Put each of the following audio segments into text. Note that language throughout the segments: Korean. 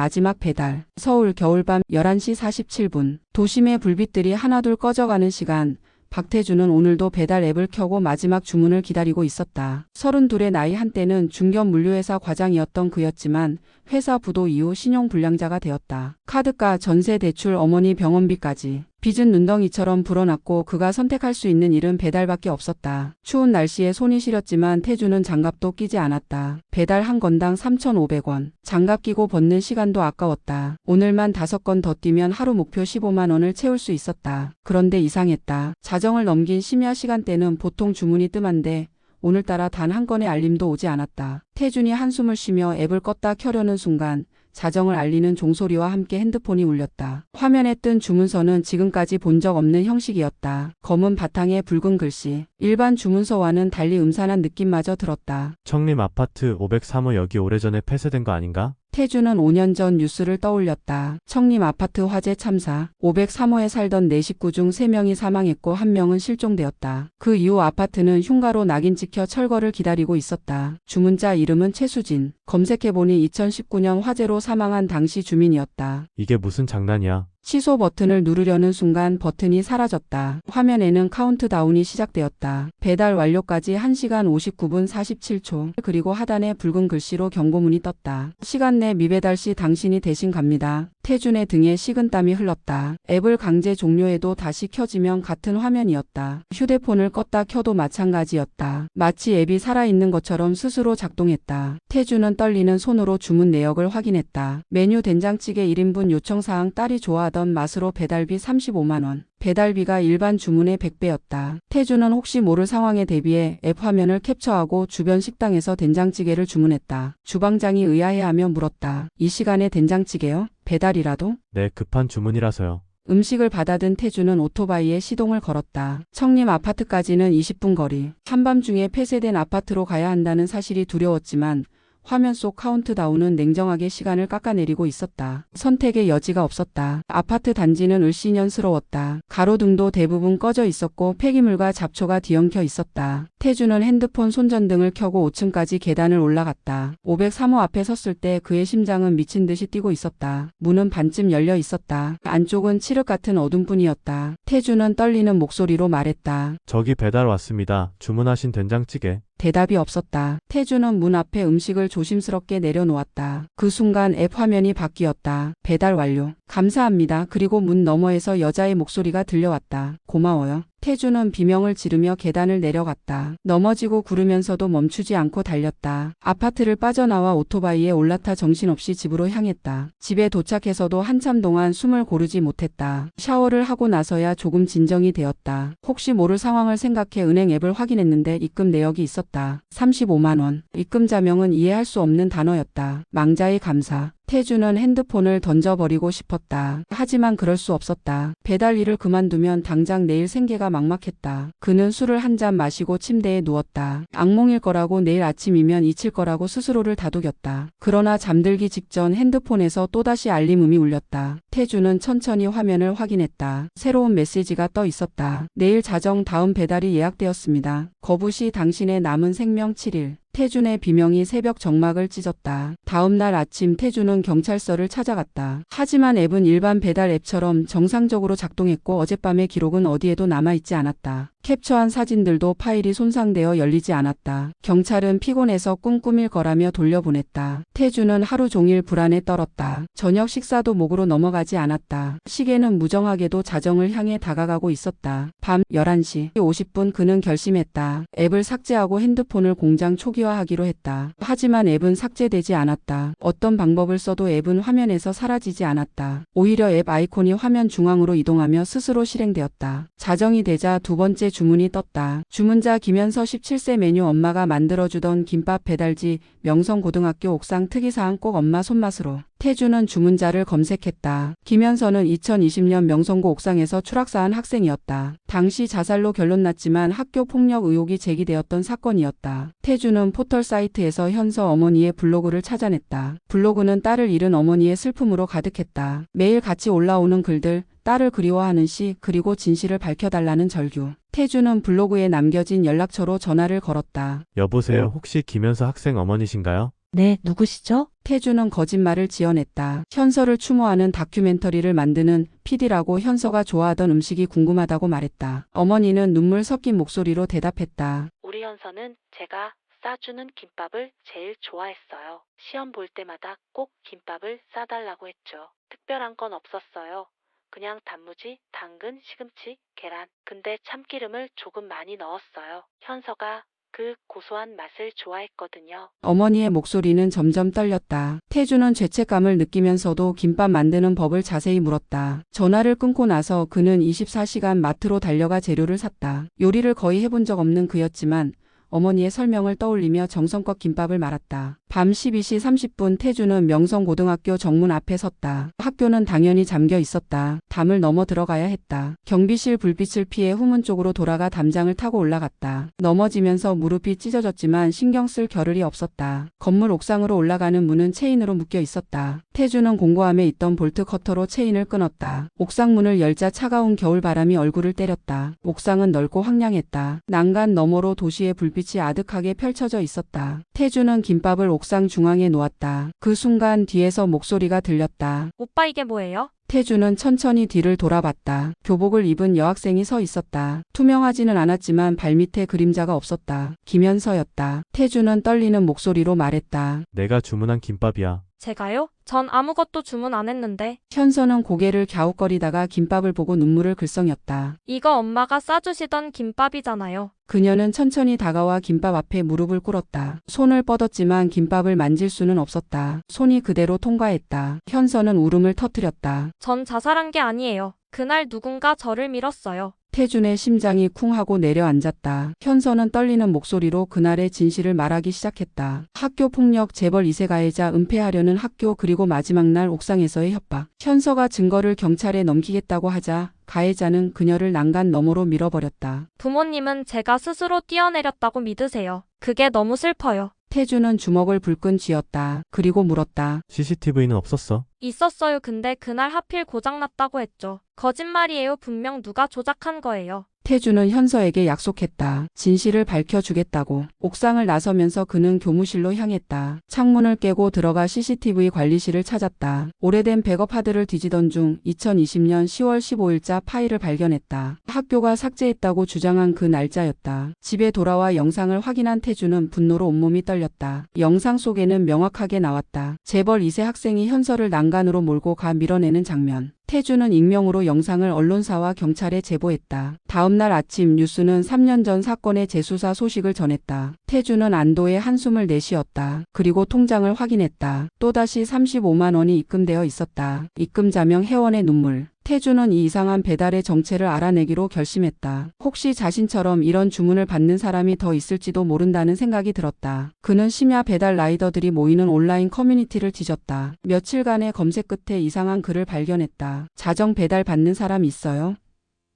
마지막 배달. 서울 겨울밤 11시 47분. 도심의 불빛들이 하나둘 꺼져가는 시간. 박태주는 오늘도 배달 앱을 켜고 마지막 주문을 기다리고 있었다. 32의 나이 한때는 중견 물류회사 과장이었던 그였지만 회사 부도 이후 신용불량자가 되었다. 카드가, 전세, 대출, 어머니 병원비까지. 빚은 눈덩이처럼 불어났고 그가 선택할 수 있는 일은 배달밖에 없었다. 추운 날씨에 손이 시렸지만 태주는 장갑도 끼지 않았다. 배달 한 건당 3,500원. 장갑 끼고 벗는 시간도 아까웠다. 오늘만 5건 더 뛰면 하루 목표 15만 원을 채울 수 있었다. 그런데 이상했다. 자정을 넘긴 심야 시간대는 보통 주문이 뜸한데 오늘따라 단 한 건의 알림도 오지 않았다. 태준이 한숨을 쉬며 앱을 껐다 켜려는 순간 자정을 알리는 종소리와 함께 핸드폰이 울렸다. 화면에 뜬 주문서는 지금까지 본 적 없는 형식이었다. 검은 바탕에 붉은 글씨. 일반 주문서와는 달리 음산한 느낌마저 들었다. 청림 아파트 503호 여기 오래전에 폐쇄된 거 아닌가? 태주는 5년 전 뉴스를 떠올렸다. 청림 아파트 화재 참사. 503호에 살던 4식구 중 3명이 사망했고 1명은 실종되었다. 그 이후 아파트는 흉가로 낙인 찍혀 철거를 기다리고 있었다. 주문자 이름은 최수진. 검색해보니 2019년 화재로 사망한 당시 주민이었다. 이게 무슨 장난이야? 취소 버튼을 누르려는 순간 버튼이 사라졌다. 화면에는 카운트다운이 시작되었다. 배달 완료까지 1시간 59분 47초. 그리고 하단에 붉은 글씨로 경고문이 떴다. 시간 내 미배달 시 당신이 대신 갑니다. 태준의 등에 식은땀이 흘렀다. 앱을 강제 종료해도 다시 켜지면 같은 화면이었다. 휴대폰을 껐다 켜도 마찬가지였다. 마치 앱이 살아있는 것처럼 스스로 작동했다. 태준은 떨리는 손으로 주문 내역을 확인했다. 메뉴 된장찌개 1인분 요청사항 딸이 좋아하던 맛으로 배달비 35만 원. 배달비가 일반 주문의 100배였다. 태주는 혹시 모를 상황에 대비해 앱 화면을 캡처하고 주변 식당에서 된장찌개를 주문했다. 주방장이 의아해하며 물었다. 이 시간에 된장찌개요? 배달이라도? 네, 급한 주문이라서요. 음식을 받아든 태주는 오토바이에 시동을 걸었다. 청림 아파트까지는 20분 거리. 한밤중에 폐쇄된 아파트로 가야 한다는 사실이 두려웠지만 화면 속 카운트다운은 냉정하게 시간을 깎아내리고 있었다. 선택의 여지가 없었다. 아파트 단지는 을씨년스러웠다. 가로등도 대부분 꺼져 있었고 폐기물과 잡초가 뒤엉켜 있었다. 태주는 핸드폰 손전등을 켜고 5층까지 계단을 올라갔다. 503호 앞에 섰을 때 그의 심장은 미친 듯이 뛰고 있었다. 문은 반쯤 열려 있었다. 안쪽은 칠흑 같은 어둠뿐이었다. 태주는 떨리는 목소리로 말했다. 저기 배달 왔습니다. 주문하신 된장찌개. 대답이 없었다. 태주는 문 앞에 음식을 조심스럽게 내려놓았다. 그 순간 앱 화면이 바뀌었다. 배달 완료. 감사합니다. 그리고 문 너머에서 여자의 목소리가 들려왔다. 고마워요. 태주는 비명을 지르며 계단을 내려갔다. 넘어지고 구르면서도 멈추지 않고 달렸다. 아파트를 빠져나와 오토바이에 올라타 정신없이 집으로 향했다. 집에 도착해서도 한참 동안 숨을 고르지 못했다. 샤워를 하고 나서야 조금 진정이 되었다. 혹시 모를 상황을 생각해 은행 앱을 확인했는데 입금 내역이 있었다. 35만 원. 입금자명은 이해할 수 없는 단어였다. 망자의 감사. 태주는 핸드폰을 던져버리고 싶었다. 하지만 그럴 수 없었다. 배달 일을 그만두면 당장 내일 생계가 막막했다. 그는 술을 한 잔 마시고 침대에 누웠다. 악몽일 거라고 내일 아침이면 잊힐 거라고 스스로를 다독였다. 그러나 잠들기 직전 핸드폰에서 또다시 알림음이 울렸다. 태주는 천천히 화면을 확인했다. 새로운 메시지가 떠 있었다. 내일 자정 다음 배달이 예약되었습니다. 거부시 당신의 남은 생명 7일. 태준의 비명이 새벽 정막을 찢었다. 다음 날 아침 태준은 경찰서를 찾아갔다. 하지만 앱은 일반 배달 앱처럼 정상적으로 작동했고 어젯밤의 기록은 어디에도 남아있지 않았다. 캡처한 사진들도 파일이 손상되어 열리지 않았다. 경찰은 피곤해서 꿈 꾸밀 거라며 돌려보냈다. 태준은 하루 종일 불안에 떨었다. 저녁 식사도 목으로 넘어가지 않았다. 시계는 무정하게도 자정을 향해 다가가고 있었다. 밤 11시 50분 그는 결심했다. 앱을 삭제하고 핸드폰을 공장 초기화하기로 했다. 하지만 앱은 삭제되지 않았다. 어떤 방법을 써도 앱은 화면에서 사라지지 않았다. 오히려 앱 아이콘이 화면 중앙으로 이동하며 스스로 실행되었다. 자정이 되자 두 번째 주문이 떴다. 주문자 김현서 17세 메뉴 엄마가 만들어주던 김밥 배달지 명성고등학교 옥상 특이사항 꼭 엄마 손맛으로. 태주는 주문자를 검색했다. 김현서는 2020년 명성고 옥상에서 추락사한 학생이었다. 당시 자살로 결론났지만 학교 폭력 의혹이 제기되었던 사건이었다. 태주는 포털 사이트에서 현서 어머니의 블로그를 찾아냈다. 블로그는 딸을 잃은 어머니의 슬픔으로 가득했다. 매일 같이 올라오는 글들, 딸을 그리워하는 시, 그리고 진실을 밝혀달라는 절규. 태주는 블로그에 남겨진 연락처로 전화를 걸었다. 여보세요. 혹시 김현서 학생 어머니신가요? 네, 누구시죠? 태주는 거짓말을 지어냈다. 현서를 추모하는 다큐멘터리를 만드는 PD라고 현서가 좋아하던 음식이 궁금하다고 말했다. 어머니는 눈물 섞인 목소리로 대답했다. 우리 현서는 제가 싸주는 김밥을 제일 좋아했어요. 시험 볼 때마다 꼭 김밥을 싸달라고 했죠. 특별한 건 없었어요. 그냥 단무지, 당근, 시금치, 계란. 근데 참기름을 조금 많이 넣었어요. 현서가 그 고소한 맛을 좋아했거든요. 어머니의 목소리는 점점 떨렸다. 태주는 죄책감을 느끼면서도 김밥 만드는 법을 자세히 물었다. 전화를 끊고 나서 그는 24시간 마트로 달려가 재료를 샀다. 요리를 거의 해본 적 없는 그였지만 어머니의 설명을 떠올리며 정성껏 김밥을 말았다. 밤 12시 30분 태주는 명성고등학교 정문 앞에 섰다. 학교는 당연히 잠겨 있었다. 담을 넘어 들어가야 했다. 경비실 불빛을 피해 후문 쪽으로 돌아가 담장을 타고 올라갔다. 넘어지면서 무릎이 찢어졌지만 신경 쓸 겨를이 없었다. 건물 옥상으로 올라가는 문은 체인으로 묶여 있었다. 태주는 공고함에 있던 볼트 커터로 체인을 끊었다. 옥상 문을 열자 차가운 겨울바람이 얼굴을 때렸다. 옥상은 넓고 황량했다. 난간 너머로 도시의 불빛이 아득하게 펼쳐져 있었다. 태주는 김밥을 옥상 중앙에 놓았다. 그 순간 뒤에서 목소리가 들렸다. 오빠 이게 뭐예요? 태주는 천천히 뒤를 돌아봤다. 교복을 입은 여학생이 서 있었다. 투명하지는 않았지만 발밑에 그림자가 없었다. 김현서였다. 태주는 떨리는 목소리로 말했다. 내가 주문한 김밥이야. 제가요? 전 아무것도 주문 안 했는데. 현서는 고개를 갸웃거리다가 김밥을 보고 눈물을 글썽였다. 이거 엄마가 싸주시던 김밥이잖아요. 그녀는 천천히 다가와 김밥 앞에 무릎을 꿇었다. 손을 뻗었지만 김밥을 만질 수는 없었다. 손이 그대로 통과했다. 현서는 울음을 터뜨렸다. 전 자살한 게 아니에요. 그날 누군가 저를 밀었어요. 태준의 심장이 쿵 하고 내려앉았다. 현서는 떨리는 목소리로 그날의 진실을 말하기 시작했다. 학교 폭력, 재벌 2세 가해자 은폐하려는 학교, 그리고 마지막 날 옥상에서의 협박. 현서가 증거를 경찰에 넘기겠다고 하자 가해자는 그녀를 난간 너머로 밀어버렸다. 부모님은 제가 스스로 뛰어내렸다고 믿으세요. 그게 너무 슬퍼요. 태주는 주먹을 불끈 쥐었다. 그리고 물었다. CCTV는 없었어? 있었어요. 근데 그날 하필 고장났다고 했죠. 거짓말이에요. 분명 누가 조작한 거예요. 태주는 현서에게 약속했다. 진실을 밝혀주겠다고. 옥상을 나서면서 그는 교무실로 향했다. 창문을 깨고 들어가 CCTV 관리실을 찾았다. 오래된 백업하드를 뒤지던 중 2020년 10월 15일자 파일을 발견했다. 학교가 삭제했다고 주장한 그 날짜였다. 집에 돌아와 영상을 확인한 태주는 분노로 온몸이 떨렸다. 영상 속에는 명확하게 나왔다. 재벌 2세 학생이 현서를 난간으로 몰고 가 밀어내는 장면. 태주는 익명으로 영상을 언론사와 경찰에 제보했다. 다음날 아침 뉴스는 3년 전 사건의 재수사 소식을 전했다. 태주는 안도의 한숨을 내쉬었다. 그리고 통장을 확인했다. 또다시 35만 원이 입금되어 있었다. 입금자명 혜원의 눈물. 태주는 이 이상한 배달의 정체를 알아내기로 결심했다. 혹시 자신처럼 이런 주문을 받는 사람이 더 있을지도 모른다는 생각이 들었다. 그는 심야 배달 라이더들이 모이는 온라인 커뮤니티를 뒤졌다. 며칠간의 검색 끝에 이상한 글을 발견했다. 자정 배달 받는 사람 있어요?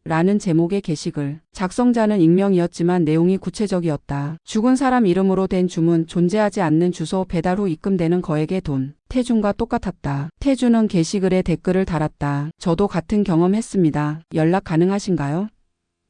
라는 제목의 게시글. 작성자는 익명이었지만 내용이 구체적이었다. 죽은 사람 이름으로 된 주문, 존재하지 않는 주소, 배달 후 입금되는 거액의 돈. 태준과 똑같았다. 태준은 게시글에 댓글을 달았다. 저도 같은 경험했습니다. 연락 가능하신가요?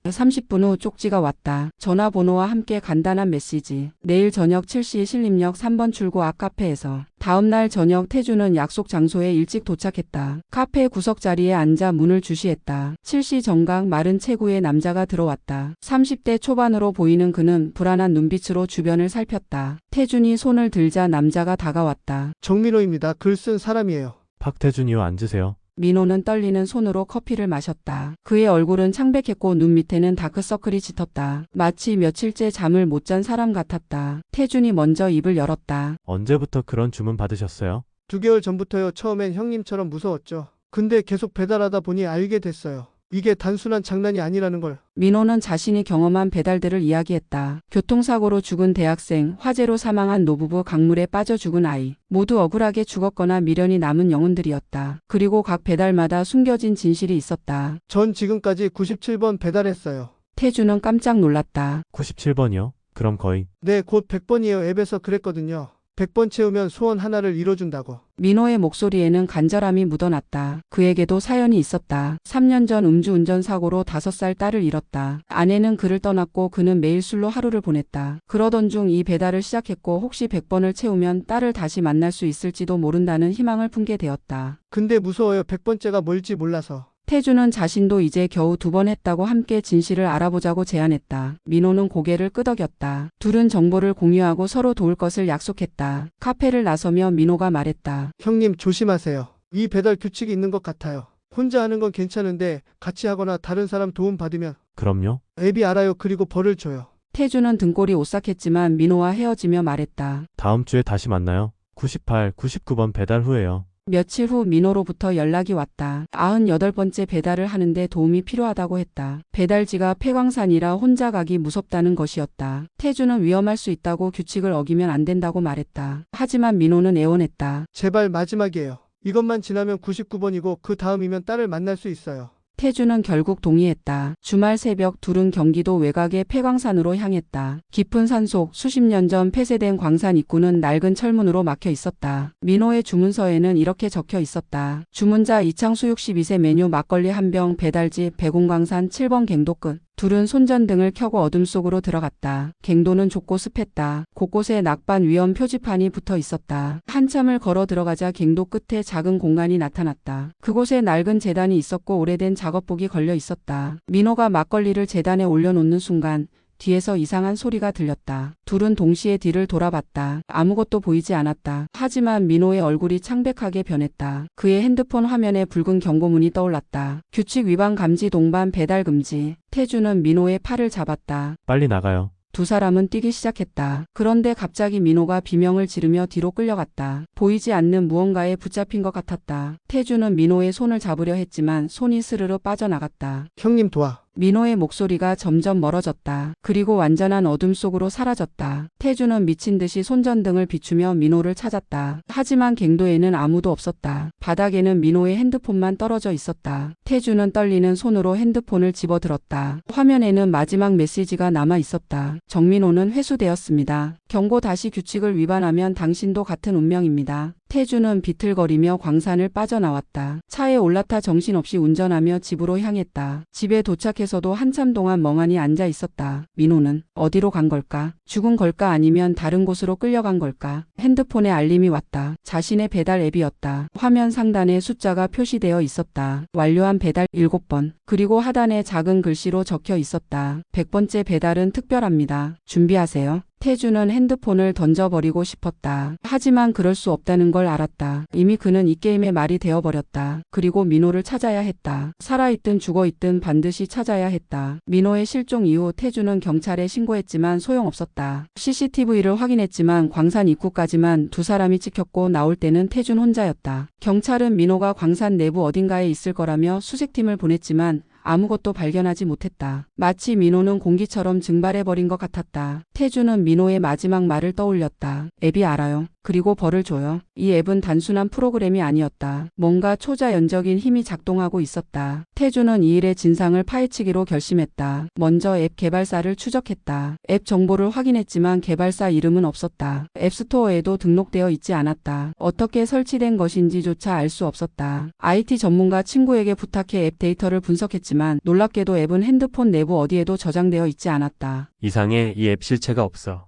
30분 후 쪽지가 왔다. 전화번호와 함께 간단한 메시지. 내일 저녁 7시 신림역 3번 출구 앞 카페에서. 다음날 저녁 태주는 약속 장소에 일찍 도착했다. 카페 구석 자리에 앉아 문을 주시했다. 7시 정각 마른 체구의 남자가 들어왔다. 30대 초반으로 보이는 그는 불안한 눈빛으로 주변을 살폈다. 태준이 손을 들자 남자가 다가왔다. 정민호입니다. 글 쓴 사람이에요. 박태준이요, 앉으세요. 민호는 떨리는 손으로 커피를 마셨다. 그의 얼굴은 창백했고 눈 밑에는 다크서클이 짙었다. 마치 며칠째 잠을 못 잔 사람 같았다. 태준이 먼저 입을 열었다. 언제부터 그런 주문 받으셨어요? 2개월 전부터요. 처음엔 형님처럼 무서웠죠. 근데 계속 배달하다 보니 알게 됐어요. 이게 단순한 장난이 아니라는 걸. 민호는 자신이 경험한 배달들을 이야기했다. 교통사고로 죽은 대학생, 화재로 사망한 노부부, 강물에 빠져 죽은 아이. 모두 억울하게 죽었거나 미련이 남은 영혼들이었다. 그리고 각 배달마다 숨겨진 진실이 있었다. 전 지금까지 97번 배달했어요. 태주는 깜짝 놀랐다. 97번이요? 그럼 거의. 네, 곧 100번이에요. 앱에서 그랬거든요. 100번 채우면 소원 하나를 이뤄준다고. 민호의 목소리에는 간절함이 묻어났다. 그에게도 사연이 있었다. 3년 전 음주운전 사고로 5살 딸을 잃었다. 아내는 그를 떠났고 그는 매일 술로 하루를 보냈다. 그러던 중 이 배달을 시작했고 혹시 100번을 채우면 딸을 다시 만날 수 있을지도 모른다는 희망을 품게 되었다. 근데 무서워요. 100번째가 뭘지 몰라서. 태주는 자신도 이제 겨우 2번 했다고 함께 진실을 알아보자고 제안했다. 민호는 고개를 끄덕였다. 둘은 정보를 공유하고 서로 도울 것을 약속했다. 카페를 나서며 민호가 말했다. 형님 조심하세요. 이 배달 규칙이 있는 것 같아요. 혼자 하는 건 괜찮은데 같이 하거나 다른 사람 도움 받으면 그럼요. 앱이 알아요. 그리고 벌을 줘요. 태주는 등골이 오싹했지만 민호와 헤어지며 말했다. 다음 주에 다시 만나요. 98, 99번 배달 후에요. 며칠 후 민호로부터 연락이 왔다. 98번째 배달을 하는데 도움이 필요하다고 했다. 배달지가 폐광산이라 혼자 가기 무섭다는 것이었다. 태주는 위험할 수 있다고 규칙을 어기면 안 된다고 말했다. 하지만 민호는 애원했다. 제발 마지막이에요. 이것만 지나면 99번이고 그 다음이면 딸을 만날 수 있어요. 태주는 결국 동의했다. 주말 새벽 둘은 경기도 외곽의 폐광산으로 향했다. 깊은 산속 수십 년 전 폐쇄된 광산 입구는 낡은 철문으로 막혀 있었다. 민호의 주문서에는 이렇게 적혀 있었다. 주문자 이창수 62세 메뉴 막걸리 한 병 배달지 배공광산 7번 갱도 끝. 둘은 손전등을 켜고 어둠 속으로 들어갔다. 갱도는 좁고 습했다. 곳곳에 낙반 위험 표지판이 붙어 있었다. 한참을 걸어 들어가자 갱도 끝에 작은 공간이 나타났다. 그곳에 낡은 재단이 있었고 오래된 작업복이 걸려 있었다. 민호가 막걸리를 재단에 올려놓는 순간 뒤에서 이상한 소리가 들렸다. 둘은 동시에 뒤를 돌아봤다. 아무것도 보이지 않았다. 하지만 민호의 얼굴이 창백하게 변했다. 그의 핸드폰 화면에 붉은 경고문이 떠올랐다. 규칙 위반 감지 동반 배달 금지. 태주는 민호의 팔을 잡았다. 빨리 나가요. 두 사람은 뛰기 시작했다. 그런데 갑자기 민호가 비명을 지르며 뒤로 끌려갔다. 보이지 않는 무언가에 붙잡힌 것 같았다. 태주는 민호의 손을 잡으려 했지만 손이 스르르 빠져나갔다. 형님 도와. 민호의 목소리가 점점 멀어졌다. 그리고 완전한 어둠 속으로 사라졌다. 태주는 미친 듯이 손전등을 비추며 민호를 찾았다. 하지만 갱도에는 아무도 없었다. 바닥에는 민호의 핸드폰만 떨어져 있었다. 태주는 떨리는 손으로 핸드폰을 집어들었다. 화면에는 마지막 메시지가 남아 있었다. 정민호는 회수되었습니다. 경고 다시 규칙을 위반하면 당신도 같은 운명입니다. 태주는 비틀거리며 광산을 빠져나왔다. 차에 올라타 정신없이 운전하며 집으로 향했다. 집에 도착해서도 한참 동안 멍하니 앉아 있었다. 민호는 어디로 간 걸까? 죽은 걸까 아니면 다른 곳으로 끌려간 걸까? 핸드폰에 알림이 왔다. 자신의 배달 앱이었다. 화면 상단에 숫자가 표시되어 있었다. 완료한 배달 7번. 그리고 하단에 작은 글씨로 적혀 있었다. 100번째 배달은 특별합니다. 준비하세요. 태주는 핸드폰을 던져버리고 싶었다. 하지만 그럴 수 없다는 걸 알았다. 이미 그는 이 게임의 말이 되어버렸다. 그리고 민호를 찾아야 했다. 살아있든 죽어있든 반드시 찾아야 했다. 민호의 실종 이후 태주는 경찰에 신고했지만 소용없었다. CCTV를 확인했지만 광산 입구까지만 두 사람이 찍혔고 나올 때는 태준 혼자였다. 경찰은 민호가 광산 내부 어딘가에 있을 거라며 수색팀을 보냈지만 아무것도 발견하지 못했다. 마치 민호는 공기처럼 증발해버린 것 같았다. 태주는 민호의 마지막 말을 떠올렸다. 앱이 알아요. 그리고 벌을 줘요. 이 앱은 단순한 프로그램이 아니었다. 뭔가 초자연적인 힘이 작동하고 있었다. 태주는 이 일의 진상을 파헤치기로 결심했다. 먼저 앱 개발사를 추적했다. 앱 정보를 확인했지만 개발사 이름은 없었다. 앱스토어에도 등록되어 있지 않았다. 어떻게 설치된 것인지조차 알 수 없었다. IT 전문가 친구에게 부탁해 앱 데이터를 분석했지만 놀랍게도 앱은 핸드폰 내부 어디에도 저장되어 있지 않았다. 이상해. 이 앱 실체가 없어.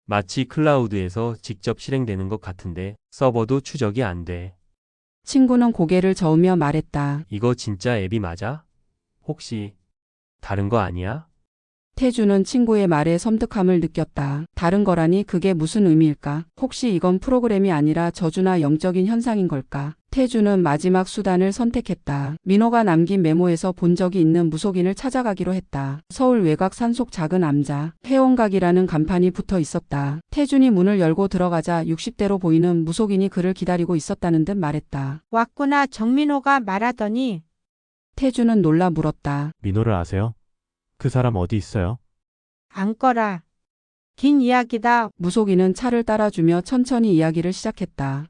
마치 클라우드에서 직접 실행되는 것 같은데 서버도 추적이 안 돼. 친구는 고개를 저으며 말했다. 이거 진짜 앱이 맞아? 혹시 다른 거 아니야? 태주는 친구의 말에 섬뜩함을 느꼈다. 다른 거라니 그게 무슨 의미일까? 혹시 이건 프로그램이 아니라 저주나 영적인 현상인 걸까? 태주는 마지막 수단을 선택했다. 민호가 남긴 메모에서 본 적이 있는 무속인을 찾아가기로 했다. 서울 외곽 산속 작은 암자, 회원각이라는 간판이 붙어 있었다. 태준이 문을 열고 들어가자 60대로 보이는 무속인이 그를 기다리고 있었다는 듯 말했다. 왔구나. 정민호가 말하더니 태주는 놀라 물었다. 민호를 아세요? 그 사람 어디 있어요? 안 꺼라. 긴 이야기다. 무속인은 차를 따라주며 천천히 이야기를 시작했다.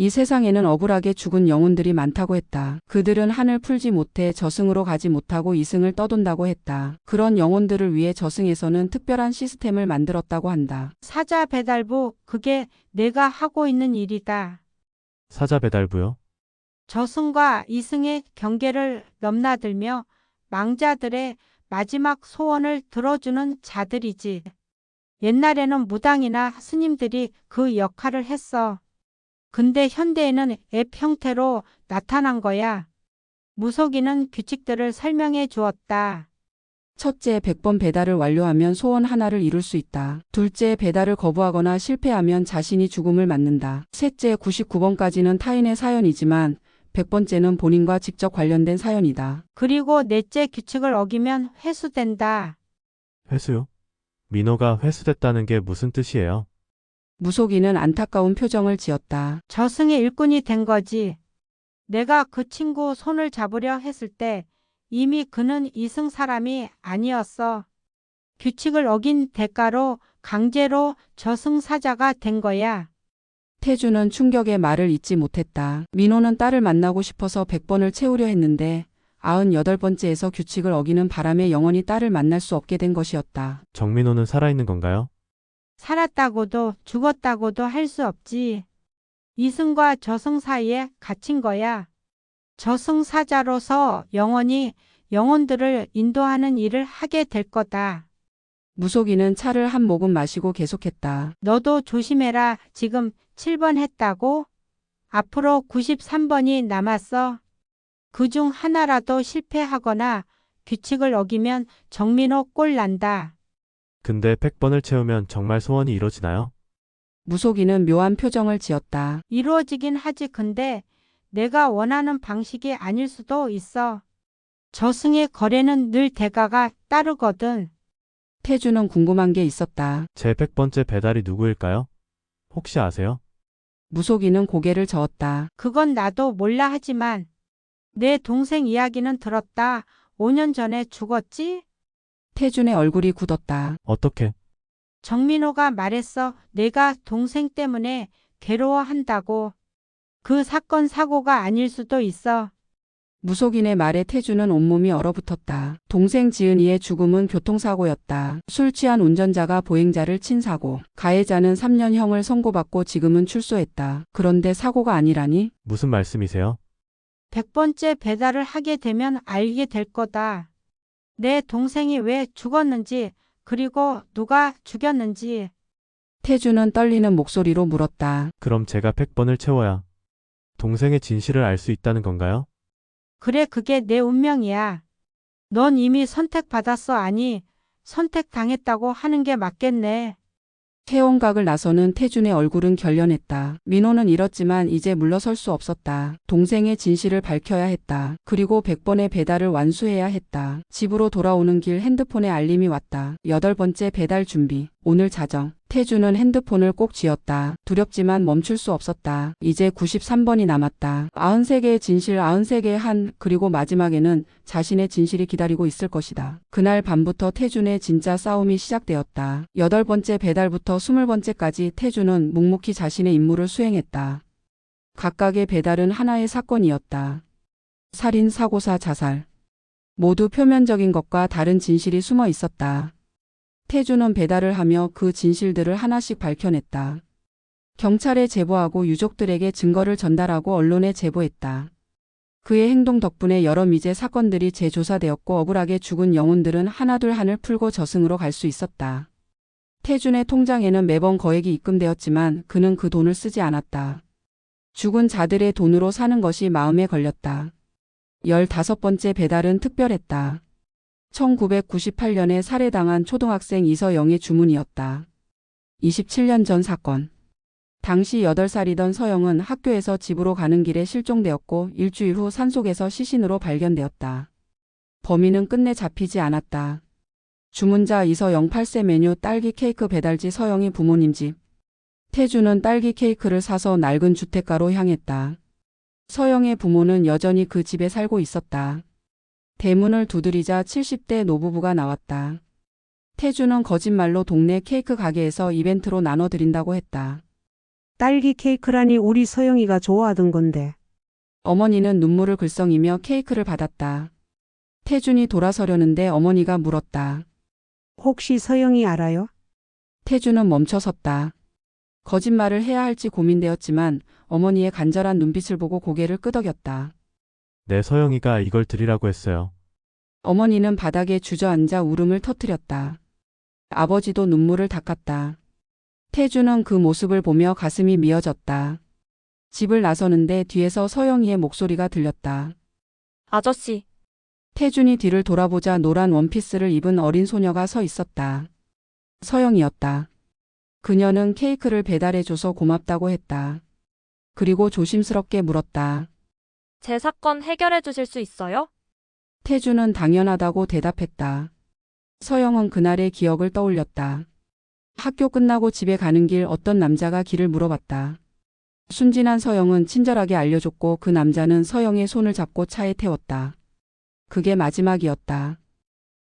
이 세상에는 억울하게 죽은 영혼들이 많다고 했다. 그들은 한을 풀지 못해 저승으로 가지 못하고 이승을 떠돈다고 했다. 그런 영혼들을 위해 저승에서는 특별한 시스템을 만들었다고 한다. 사자 배달부, 그게 내가 하고 있는 일이다. 사자 배달부요? 저승과 이승의 경계를 넘나들며 망자들의 마지막 소원을 들어주는 자들이지. 옛날에는 무당이나 스님들이 그 역할을 했어. 근데 현대에는 앱 형태로 나타난 거야. 무속인은 규칙들을 설명해 주었다. 첫째, 100번 배달을 완료하면 소원 하나를 이룰 수 있다. 둘째, 배달을 거부하거나 실패하면 자신이 죽음을 맞는다. 셋째, 99번까지는 타인의 사연이지만 100번째는 본인과 직접 관련된 사연이다. 그리고 넷째, 규칙을 어기면 회수된다. 회수요? 민호가 회수됐다는 게 무슨 뜻이에요? 무속인은 안타까운 표정을 지었다. 저승의 일꾼이 된 거지. 내가 그 친구 손을 잡으려 했을 때 이미 그는 이승 사람이 아니었어. 규칙을 어긴 대가로 강제로 저승사자가 된 거야. 태주는 충격의 말을 잇지 못했다. 민호는 딸을 만나고 싶어서 100번을 채우려 했는데 98번째에서 규칙을 어기는 바람에 영원히 딸을 만날 수 없게 된 것이었다. 정민호는 살아있는 건가요? 살았다고도 죽었다고도 할 수 없지. 이승과 저승 사이에 갇힌 거야. 저승사자로서 영원히 영혼들을 인도하는 일을 하게 될 거다. 무속인은 차를 한 모금 마시고 계속했다. 너도 조심해라. 지금 7번 했다고? 앞으로 93번이 남았어. 그중 하나라도 실패하거나 규칙을 어기면 정민호 꼴 난다. 근데 100번을 채우면 정말 소원이 이루어지나요? 무속인은 묘한 표정을 지었다. 이루어지긴 하지. 근데 내가 원하는 방식이 아닐 수도 있어. 저승의 거래는 늘 대가가 따르거든. 태주는 궁금한 게 있었다. 제 100번째 배달이 누구일까요? 혹시 아세요? 무속인은 고개를 저었다. 그건 나도 몰라. 하지만 내 동생 이야기는 들었다. 5년 전에 죽었지? 태준의 얼굴이 굳었다. 어떻게? 정민호가 말했어. 내가 동생 때문에 괴로워한다고. 그 사건 사고가 아닐 수도 있어. 무속인의 말에 태주는 온몸이 얼어붙었다. 동생 지은이의 죽음은 교통사고였다. 술 취한 운전자가 보행자를 친 사고. 가해자는 3년형을 선고받고 지금은 출소했다. 그런데 사고가 아니라니? 무슨 말씀이세요? 100번째 배달을 하게 되면 알게 될 거다. 내 동생이 왜 죽었는지, 그리고 누가 죽였는지. 태주는 떨리는 목소리로 물었다. 그럼 제가 100번을 채워야 동생의 진실을 알 수 있다는 건가요? 그래, 그게 내 운명이야. 넌 이미 선택받았어. 아니, 선택당했다고 하는 게 맞겠네. 태원각을 나서는 태준의 얼굴은 결연했다. 민호는 잃었지만 이제 물러설 수 없었다. 동생의 진실을 밝혀야 했다. 그리고 100번의 배달을 완수해야 했다. 집으로 돌아오는 길 핸드폰에 알림이 왔다. 8번째 배달 준비. 오늘 자정. 태주는 핸드폰을 꼭 쥐었다. 두렵지만 멈출 수 없었다. 이제 93번이 남았다. 93개의 진실, 93개의 한, 그리고 마지막에는 자신의 진실이 기다리고 있을 것이다. 그날 밤부터 태준의 진짜 싸움이 시작되었다. 8번째 배달부터 20번째까지 태준은 묵묵히 자신의 임무를 수행했다. 각각의 배달은 하나의 사건이었다. 살인, 사고사, 자살. 모두 표면적인 것과 다른 진실이 숨어 있었다. 태주는 배달을 하며 그 진실들을 하나씩 밝혀냈다. 경찰에 제보하고 유족들에게 증거를 전달하고 언론에 제보했다. 그의 행동 덕분에 여러 미제 사건들이 재조사되었고 억울하게 죽은 영혼들은 하나둘 한을 풀고 저승으로 갈 수 있었다. 태준의 통장에는 매번 거액이 입금되었지만 그는 그 돈을 쓰지 않았다. 죽은 자들의 돈으로 사는 것이 마음에 걸렸다. 15번째 배달은 특별했다. 1998년에 살해당한 초등학생 이서영의 주문이었다. 27년 전 사건. 당시 8살이던 서영은 학교에서 집으로 가는 길에 실종되었고 일주일 후 산속에서 시신으로 발견되었다. 범인은 끝내 잡히지 않았다. 주문자 이서영 8세 메뉴 딸기 케이크 배달지 서영이 부모님 집. 태주는 딸기 케이크를 사서 낡은 주택가로 향했다. 서영의 부모는 여전히 그 집에 살고 있었다. 대문을 두드리자 70대 노부부가 나왔다. 태주는 거짓말로 동네 케이크 가게에서 이벤트로 나눠드린다고 했다. 딸기 케이크라니 우리 서영이가 좋아하던 건데. 어머니는 눈물을 글썽이며 케이크를 받았다. 태준이 돌아서려는데 어머니가 물었다. 혹시 서영이 알아요? 태준은 멈춰섰다. 거짓말을 해야 할지 고민되었지만 어머니의 간절한 눈빛을 보고 고개를 끄덕였다. 내 서영이가 이걸 드리라고 했어요. 어머니는 바닥에 주저앉아 울음을 터뜨렸다. 아버지도 눈물을 닦았다. 태준은 그 모습을 보며 가슴이 미어졌다. 집을 나서는데 뒤에서 서영이의 목소리가 들렸다. 아저씨, 태준이 뒤를 돌아보자 노란 원피스를 입은 어린 소녀가 서 있었다. 서영이었다. 그녀는 케이크를 배달해줘서 고맙다고 했다. 그리고 조심스럽게 물었다. 제 사건 해결해 주실 수 있어요? 태준은 당연하다고 대답했다. 서영은 그날의 기억을 떠올렸다. 학교 끝나고 집에 가는 길 어떤 남자가 길을 물어봤다. 순진한 서영은 친절하게 알려줬고 그 남자는 서영의 손을 잡고 차에 태웠다. 그게 마지막이었다.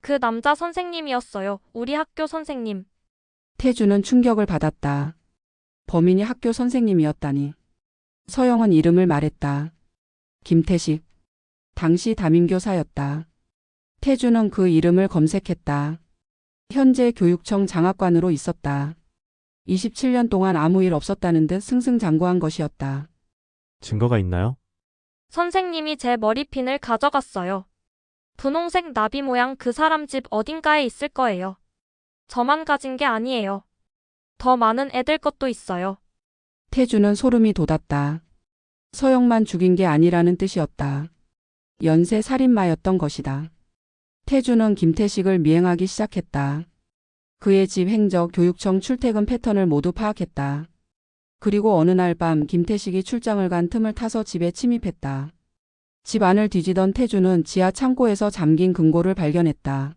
그 남자 선생님이었어요. 우리 학교 선생님. 태준은 충격을 받았다. 범인이 학교 선생님이었다니. 서영은 이름을 말했다. 김태식. 당시 담임교사였다. 태준은 그 이름을 검색했다. 현재 교육청 장학관으로 있었다. 27년 동안 아무 일 없었다는 듯 승승장구한 것이었다. 증거가 있나요? 선생님이 제 머리핀을 가져갔어요. 분홍색 나비 모양 그 사람 집 어딘가에 있을 거예요. 저만 가진 게 아니에요. 더 많은 애들 것도 있어요. 태준은 소름이 돋았다. 서영만 죽인 게 아니라는 뜻이었다. 연쇄 살인마였던 것이다. 태준은 김태식을 미행하기 시작했다. 그의 집 행적, 교육청 출퇴근 패턴을 모두 파악했다. 그리고 어느 날 밤 김태식이 출장을 간 틈을 타서 집에 침입했다. 집 안을 뒤지던 태준은 지하 창고에서 잠긴 금고를 발견했다.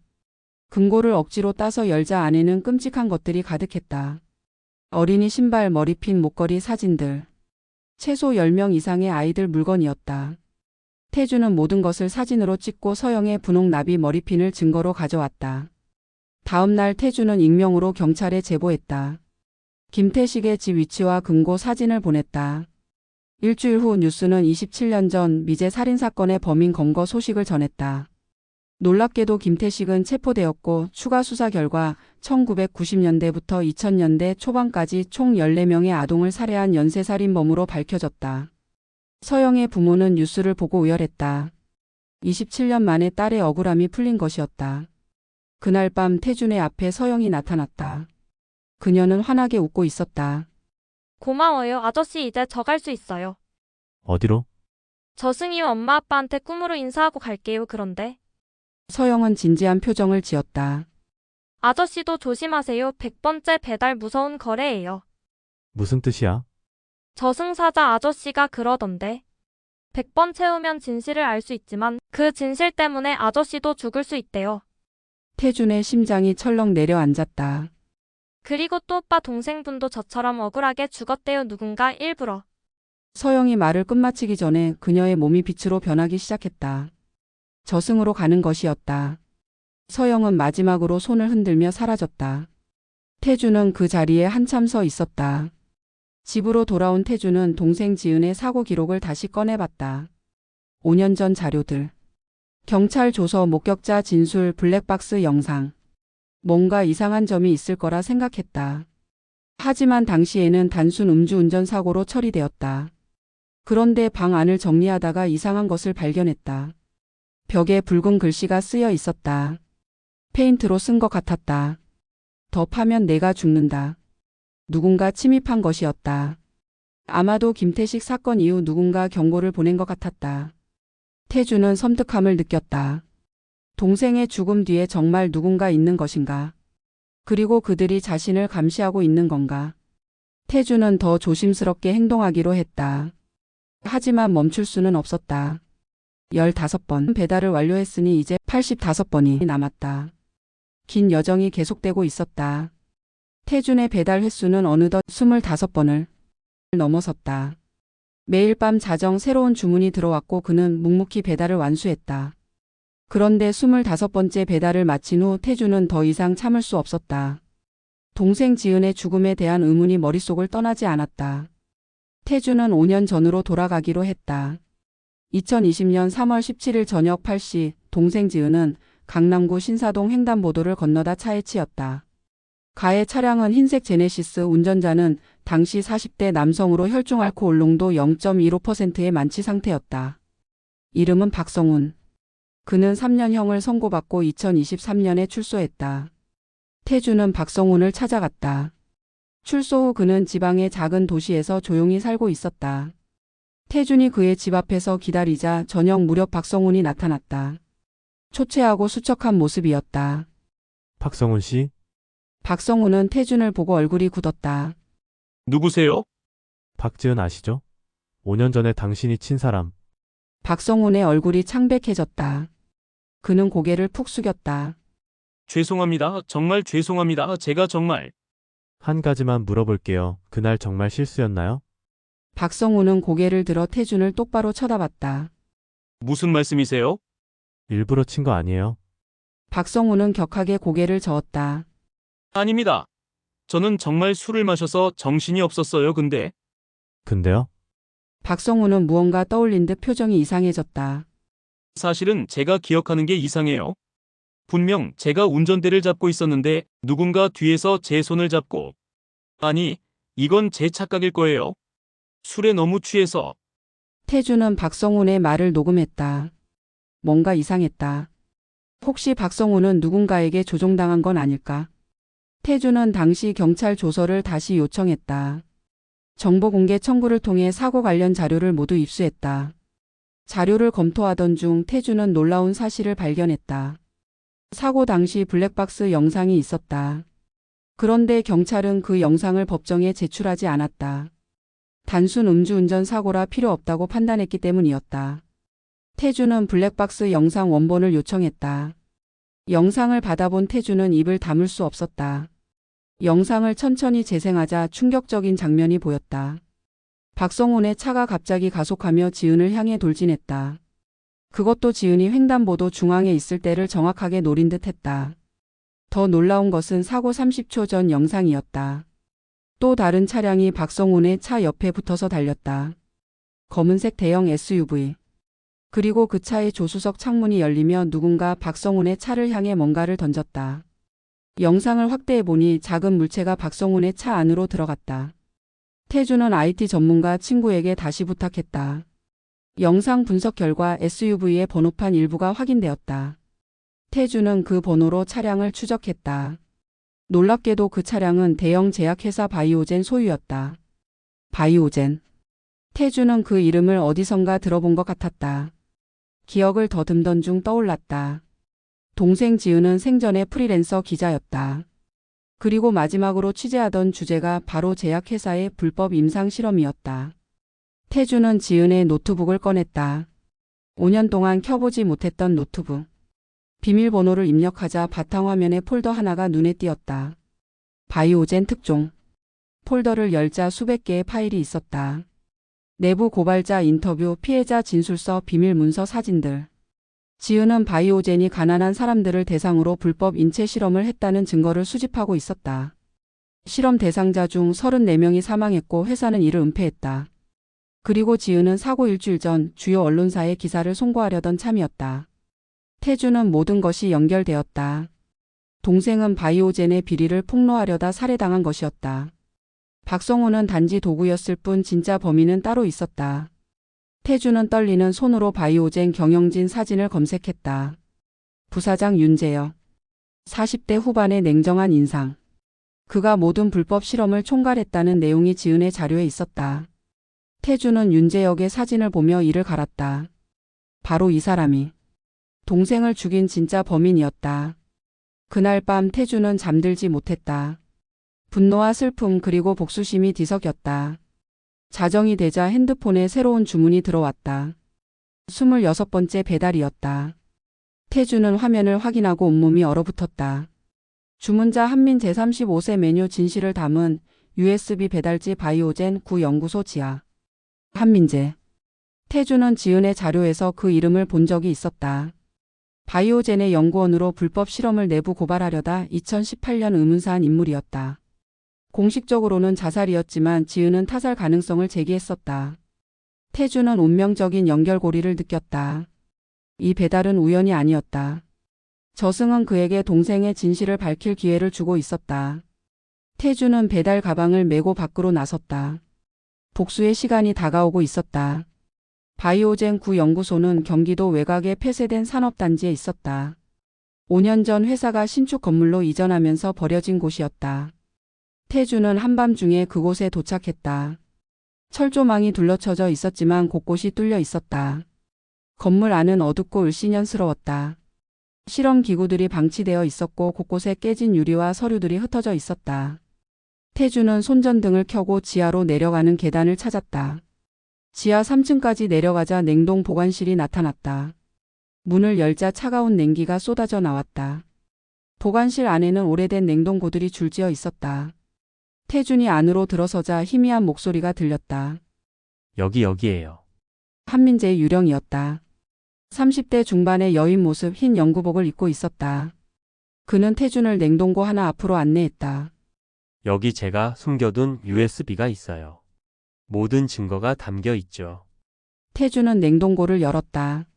금고를 억지로 따서 열자 안에는 끔찍한 것들이 가득했다. 어린이 신발, 머리핀, 목걸이, 사진들. 최소 10명 이상의 아이들 물건이었다. 태준은 모든 것을 사진으로 찍고 서영의 분홍 나비 머리핀을 증거로 가져왔다. 다음 날 태준은 익명으로 경찰에 제보했다. 김태식의 집 위치와 금고 사진을 보냈다. 일주일 후 뉴스는 27년 전 미제 살인사건의 범인 검거 소식을 전했다. 놀랍게도 김태식은 체포되었고 추가 수사 결과 1990년대부터 2000년대 초반까지 총 14명의 아동을 살해한 연쇄살인범으로 밝혀졌다. 서영의 부모는 뉴스를 보고 의열했다. 27년 만에 딸의 억울함이 풀린 것이었다. 그날 밤 태준의 앞에 서영이 나타났다. 그녀는 환하게 웃고 있었다. 고마워요. 아저씨 이제 저 갈 수 있어요. 어디로? 저승이 엄마 아빠한테 꿈으로 인사하고 갈게요. 그런데 서영은 진지한 표정을 지었다. 아저씨도 조심하세요. 100번째 배달 무서운 거래예요. 무슨 뜻이야? 저승사자 아저씨가 그러던데. 100번 채우면 진실을 알 수 있지만 그 진실 때문에 아저씨도 죽을 수 있대요. 태준의 심장이 철렁 내려앉았다. 그리고 또 오빠 동생분도 저처럼 억울하게 죽었대요. 누군가 일부러. 서영이 말을 끝마치기 전에 그녀의 몸이 빛으로 변하기 시작했다. 저승으로 가는 것이었다. 서영은 마지막으로 손을 흔들며 사라졌다. 태준은 그 자리에 한참 서 있었다. 집으로 돌아온 태준은 동생 지은의 사고 기록을 다시 꺼내봤다. 5년 전 자료들. 경찰 조서, 목격자 진술, 블랙박스 영상. 뭔가 이상한 점이 있을 거라 생각했다. 하지만 당시에는 단순 음주운전 사고로 처리되었다. 그런데 방 안을 정리하다가 이상한 것을 발견했다. 벽에 붉은 글씨가 쓰여 있었다. 페인트로 쓴 것 같았다. 더 파면 내가 죽는다. 누군가 침입한 것이었다. 아마도 김태식 사건 이후 누군가 경고를 보낸 것 같았다. 태준은 섬뜩함을 느꼈다. 동생의 죽음 뒤에 정말 누군가 있는 것인가? 그리고 그들이 자신을 감시하고 있는 건가? 태준은 더 조심스럽게 행동하기로 했다. 하지만 멈출 수는 없었다. 15번 배달을 완료했으니 이제 85번이 남았다. 긴 여정이 계속되고 있었다. 태준의 배달 횟수는 어느덧 25번을 넘어섰다. 매일 밤 자정 새로운 주문이 들어왔고 그는 묵묵히 배달을 완수했다. 그런데 25번째 배달을 마친 후 태준은 더 이상 참을 수 없었다. 동생 지은의 죽음에 대한 의문이 머릿속을 떠나지 않았다. 태주는 5년 전으로 돌아가기로 했다. 2020년 3월 17일 저녁 8시 동생 지은은 강남구 신사동 횡단보도를 건너다 차에 치였다. 가해 차량은 흰색 제네시스, 운전자는 당시 40대 남성으로 혈중 알코올 농도 0.15%의 만취 상태였다. 이름은 박성훈. 그는 3년형을 선고받고 2023년에 출소했다. 태주는 박성훈을 찾아갔다. 출소 후 그는 지방의 작은 도시에서 조용히 살고 있었다. 태준이 그의 집 앞에서 기다리자 저녁 무렵 박성훈이 나타났다. 초췌하고 수척한 모습이었다. 박성훈 씨? 박성훈은 태준을 보고 얼굴이 굳었다. 누구세요? 박지은 아시죠? 5년 전에 당신이 친 사람. 박성훈의 얼굴이 창백해졌다. 그는 고개를 푹 숙였다. 죄송합니다. 정말 죄송합니다. 제가 정말. 한 가지만 물어볼게요. 그날 정말 실수였나요? 박성훈은 고개를 들어 태준을 똑바로 쳐다봤다. 무슨 말씀이세요? 일부러 친 거 아니에요? 박성훈은 격하게 고개를 저었다. 아닙니다. 저는 정말 술을 마셔서 정신이 없었어요. 근데요? 박성훈은 무언가 떠올린 듯 표정이 이상해졌다. 사실은 제가 기억하는 게 이상해요. 분명 제가 운전대를 잡고 있었는데 누군가 뒤에서 제 손을 잡고. 아니, 이건 제 착각일 거예요. 술에 너무 취해서. 태준은 박성훈의 말을 녹음했다. 뭔가 이상했다. 혹시 박성훈은 누군가에게 조종당한 건 아닐까? 태준은 당시 경찰 조서를 다시 요청했다. 정보 공개 청구를 통해 사고 관련 자료를 모두 입수했다. 자료를 검토하던 중 태준은 놀라운 사실을 발견했다. 사고 당시 블랙박스 영상이 있었다. 그런데 경찰은 그 영상을 법정에 제출하지 않았다. 단순 음주운전 사고라 필요 없다고 판단했기 때문이었다. 태준은 블랙박스 영상 원본을 요청했다. 영상을 받아본 태준은 입을 다물 수 없었다. 영상을 천천히 재생하자 충격적인 장면이 보였다. 박성훈의 차가 갑자기 가속하며 지은을 향해 돌진했다. 그것도 지은이 횡단보도 중앙에 있을 때를 정확하게 노린 듯 했다. 더 놀라운 것은 사고 30초 전 영상이었다. 또 다른 차량이 박성훈의 차 옆에 붙어서 달렸다. 검은색 대형 SUV. 그리고 그 차의 조수석 창문이 열리며 누군가 박성훈의 차를 향해 뭔가를 던졌다. 영상을 확대해보니 작은 물체가 박성훈의 차 안으로 들어갔다. 태준은 IT 전문가 친구에게 다시 부탁했다. 영상 분석 결과 SUV의 번호판 일부가 확인되었다. 태준은 그 번호로 차량을 추적했다. 놀랍게도 그 차량은 대형 제약회사 바이오젠 소유였다. 바이오젠. 태준은 그 이름을 어디선가 들어본 것 같았다. 기억을 더듬던 중 떠올랐다. 동생 지은은 생전에 프리랜서 기자였다. 그리고 마지막으로 취재하던 주제가 바로 제약회사의 불법 임상 실험이었다. 태준은 지은의 노트북을 꺼냈다. 5년 동안 켜보지 못했던 노트북. 비밀번호를 입력하자 바탕화면에 폴더 하나가 눈에 띄었다. 바이오젠 특종. 폴더를 열자 수백 개의 파일이 있었다. 내부 고발자 인터뷰, 피해자 진술서, 비밀 문서, 사진들. 지은은 바이오젠이 가난한 사람들을 대상으로 불법 인체 실험을 했다는 증거를 수집하고 있었다. 실험 대상자 중 34명이 사망했고 회사는 이를 은폐했다. 그리고 지은은 사고 일주일 전 주요 언론사에 기사를 송고하려던 참이었다. 태준은 모든 것이 연결되었다. 동생은 바이오젠의 비리를 폭로하려다 살해당한 것이었다. 박성훈은 단지 도구였을 뿐 진짜 범인은 따로 있었다. 태준은 떨리는 손으로 바이오젠 경영진 사진을 검색했다. 부사장 윤재혁. 40대 후반의 냉정한 인상. 그가 모든 불법 실험을 총괄했다는 내용이 지은의 자료에 있었다. 태준은 윤재혁의 사진을 보며 이를 갈았다. 바로 이 사람이 동생을 죽인 진짜 범인이었다. 그날 밤 태준은 잠들지 못했다. 분노와 슬픔 그리고 복수심이 뒤섞였다. 자정이 되자 핸드폰에 새로운 주문이 들어왔다. 26번째 배달이었다. 태준은 화면을 확인하고 온몸이 얼어붙었다. 주문자 한민 제35세 메뉴 진실을 담은 USB 배달지 바이오젠 구 연구소 지하. 한민재. 태준은 지은의 자료에서 그 이름을 본 적이 있었다. 바이오젠의 연구원으로 불법 실험을 내부 고발하려다 2018년 의문사한 인물이었다. 공식적으로는 자살이었지만 지은은 타살 가능성을 제기했었다. 태주는 운명적인 연결고리를 느꼈다. 이 배달은 우연이 아니었다. 저승은 그에게 동생의 진실을 밝힐 기회를 주고 있었다. 태주는 배달 가방을 메고 밖으로 나섰다. 복수의 시간이 다가오고 있었다. 바이오젠 구 연구소는 경기도 외곽의 폐쇄된 산업단지에 있었다. 5년 전 회사가 신축 건물로 이전하면서 버려진 곳이었다. 태주는 한밤중에 그곳에 도착했다. 철조망이 둘러쳐져 있었지만 곳곳이 뚫려 있었다. 건물 안은 어둡고 을씨년스러웠다. 실험 기구들이 방치되어 있었고 곳곳에 깨진 유리와 서류들이 흩어져 있었다. 태주는 손전등을 켜고 지하로 내려가는 계단을 찾았다. 지하 3층까지 내려가자 냉동 보관실이 나타났다. 문을 열자 차가운 냉기가 쏟아져 나왔다. 보관실 안에는 오래된 냉동고들이 줄지어 있었다. 태준이 안으로 들어서자 희미한 목소리가 들렸다. 여기에요. 한민재의 유령이었다. 30대 중반의 여인 모습, 흰 연구복을 입고 있었다. 그는 태준을 냉동고 하나 앞으로 안내했다. 여기 제가 숨겨둔 USB가 있어요. 모든 증거가 담겨 있죠. 태준은 냉동고를 열었다.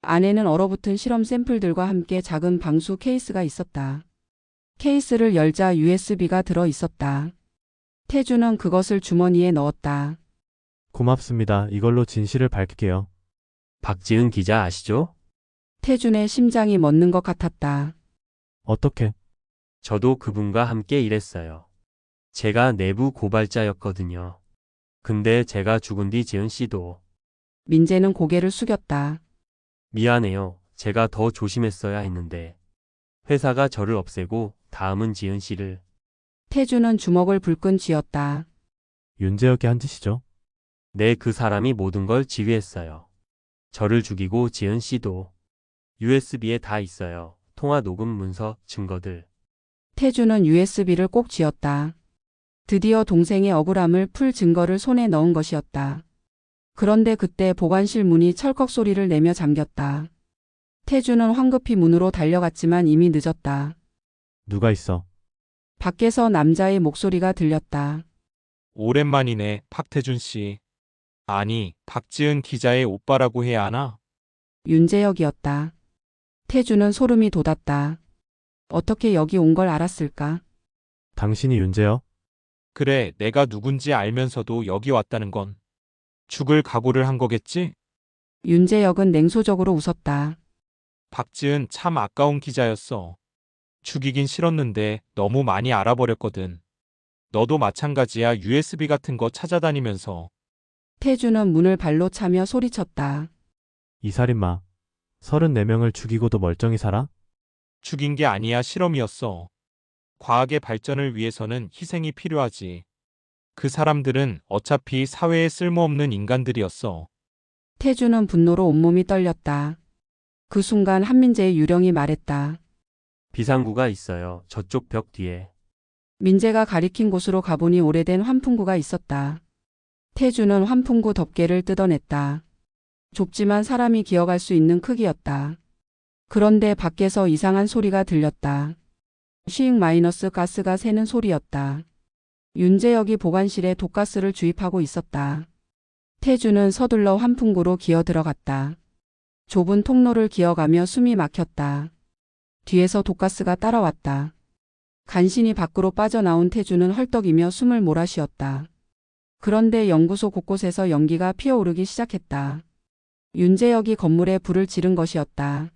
안에는 얼어붙은 실험 샘플들과 함께 작은 방수 케이스가 있었다. 케이스를 열자 USB가 들어 있었다. 태준은 그것을 주머니에 넣었다. 고맙습니다. 이걸로 진실을 밝힐게요. 박지은 기자 아시죠? 태준의 심장이 멎는 것 같았다. 어떻게? 저도 그분과 함께 일했어요. 제가 내부 고발자였거든요. 근데 제가 죽은 뒤 지은 씨도. 민재는 고개를 숙였다. 미안해요. 제가 더 조심했어야 했는데. 회사가 저를 없애고 다음은 지은 씨를. 태준은 주먹을 불끈 쥐었다. 윤재혁이 한 짓이죠? 네, 그 사람이 모든 걸 지휘했어요. 저를 죽이고 지은 씨도. USB에 다 있어요. 통화 녹음 문서, 증거들. 태준은 USB를 꼭 쥐었다. 드디어 동생의 억울함을 풀 증거를 손에 넣은 것이었다. 그런데 그때 보관실 문이 철컥 소리를 내며 잠겼다. 태준은 황급히 문으로 달려갔지만 이미 늦었다. 누가 있어? 밖에서 남자의 목소리가 들렸다. 오랜만이네, 박태준 씨. 아니, 박지은 기자의 오빠라고 해야 하나? 윤재혁이었다. 태준은 소름이 돋았다. 어떻게 여기 온 걸 알았을까? 당신이 윤재혁? 그래, 내가 누군지 알면서도 여기 왔다는 건 죽을 각오를 한 거겠지? 윤재혁은 냉소적으로 웃었다. 박지은 참 아까운 기자였어. 죽이긴 싫었는데 너무 많이 알아버렸거든. 너도 마찬가지야. USB 같은 거 찾아다니면서. 태준은 문을 발로 차며 소리쳤다. 이 살인마. 34명을 죽이고도 멀쩡히 살아? 죽인 게 아니야, 실험이었어. 과학의 발전을 위해서는 희생이 필요하지. 그 사람들은 어차피 사회에 쓸모없는 인간들이었어. 태준은 분노로 온몸이 떨렸다. 그 순간 한민재의 유령이 말했다. 비상구가 있어요. 저쪽 벽 뒤에. 민재가 가리킨 곳으로 가보니 오래된 환풍구가 있었다. 태준은 환풍구 덮개를 뜯어냈다. 좁지만 사람이 기어갈 수 있는 크기였다. 그런데 밖에서 이상한 소리가 들렸다. 씩 마이너스 가스가 새는 소리였다. 윤재혁이 보관실에 독가스를 주입하고 있었다. 태준은 서둘러 환풍구로 기어 들어갔다. 좁은 통로를 기어가며 숨이 막혔다. 뒤에서 독가스가 따라왔다. 간신히 밖으로 빠져나온 태준은 헐떡이며 숨을 몰아쉬었다. 그런데 연구소 곳곳에서 연기가 피어오르기 시작했다. 윤재혁이 건물에 불을 지른 것이었다.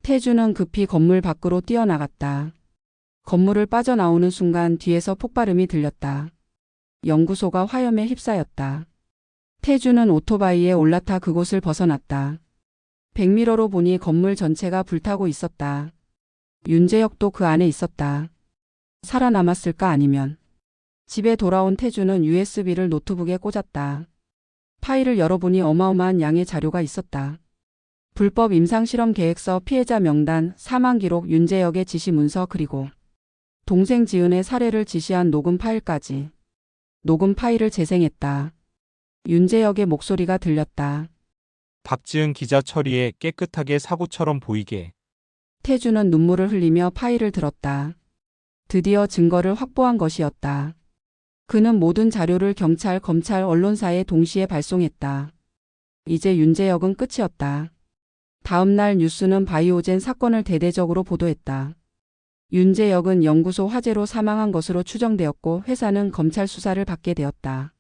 태준은 급히 건물 밖으로 뛰어나갔다. 건물을 빠져나오는 순간 뒤에서 폭발음이 들렸다. 연구소가 화염에 휩싸였다. 태준은 오토바이에 올라타 그곳을 벗어났다. 백미러로 보니 건물 전체가 불타고 있었다. 윤재혁도 그 안에 있었다. 살아남았을까 아니면. 집에 돌아온 태준은 USB를 노트북에 꽂았다. 파일을 열어보니 어마어마한 양의 자료가 있었다. 불법 임상실험 계획서, 피해자 명단, 사망 기록, 윤재혁의 지시 문서, 그리고 동생 지은의 살해를 지시한 녹음 파일까지. 녹음 파일을 재생했다. 윤재혁의 목소리가 들렸다. 박지은 기자 처리에 깨끗하게 사고처럼 보이게. 태준은 눈물을 흘리며 파일을 들었다. 드디어 증거를 확보한 것이었다. 그는 모든 자료를 경찰, 검찰, 언론사에 동시에 발송했다. 이제 윤재혁은 끝이었다. 다음 날 뉴스는 바이오젠 사건을 대대적으로 보도했다. 윤재혁은 연구소 화재로 사망한 것으로 추정되었고 회사는 검찰 수사를 받게 되었다.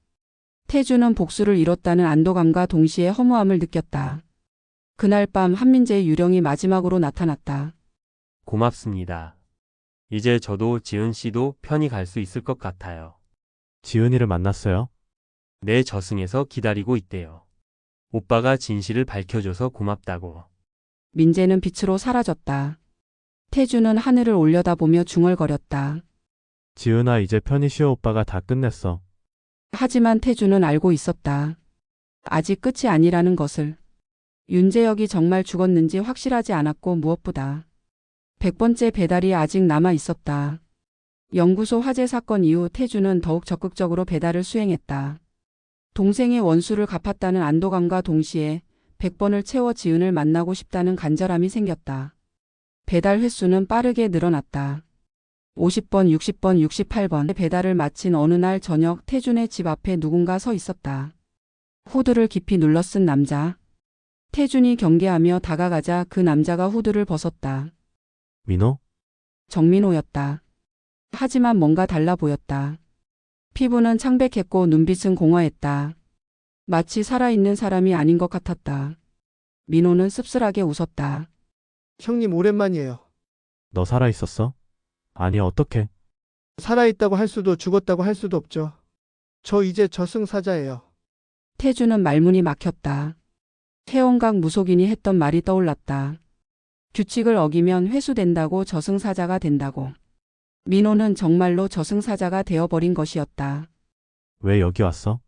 태주는 복수를 이뤘다는 안도감과 동시에 허무함을 느꼈다. 그날 밤 한민재의 유령이 마지막으로 나타났다. 고맙습니다. 이제 저도 지은 씨도 편히 갈 수 있을 것 같아요. 지은이를 만났어요? 내 저승에서 기다리고 있대요. 오빠가 진실을 밝혀줘서 고맙다고. 민재는 빛으로 사라졌다. 태주는 하늘을 올려다보며 중얼거렸다. 지은아, 이제 편히 쉬어. 오빠가 다 끝냈어. 하지만 태주는 알고 있었다. 아직 끝이 아니라는 것을. 윤재혁이 정말 죽었는지 확실하지 않았고 무엇보다 100번째 배달이 아직 남아 있었다. 연구소 화재 사건 이후 태주는 더욱 적극적으로 배달을 수행했다. 동생의 원수를 갚았다는 안도감과 동시에 100번을 채워 지은을 만나고 싶다는 간절함이 생겼다. 배달 횟수는 빠르게 늘어났다. 50번, 60번, 68번 배달을 마친 어느 날 저녁 태준의 집 앞에 누군가 서 있었다. 후드를 깊이 눌러 쓴 남자. 태준이 경계하며 다가가자 그 남자가 후드를 벗었다. 민호? 정민호였다. 하지만 뭔가 달라 보였다. 피부는 창백했고 눈빛은 공허했다. 마치 살아있는 사람이 아닌 것 같았다. 민호는 씁쓸하게 웃었다. 형님 오랜만이에요. 너 살아있었어? 아니, 어떻게? 살아있다고 할 수도 죽었다고 할 수도 없죠. 저 이제 저승사자예요. 태주는 말문이 막혔다. 태원각 무속인이 했던 말이 떠올랐다. 규칙을 어기면 회수된다고 저승사자가 된다고. 민호는 정말로 저승사자가 되어버린 것이었다. 왜 여기 왔어?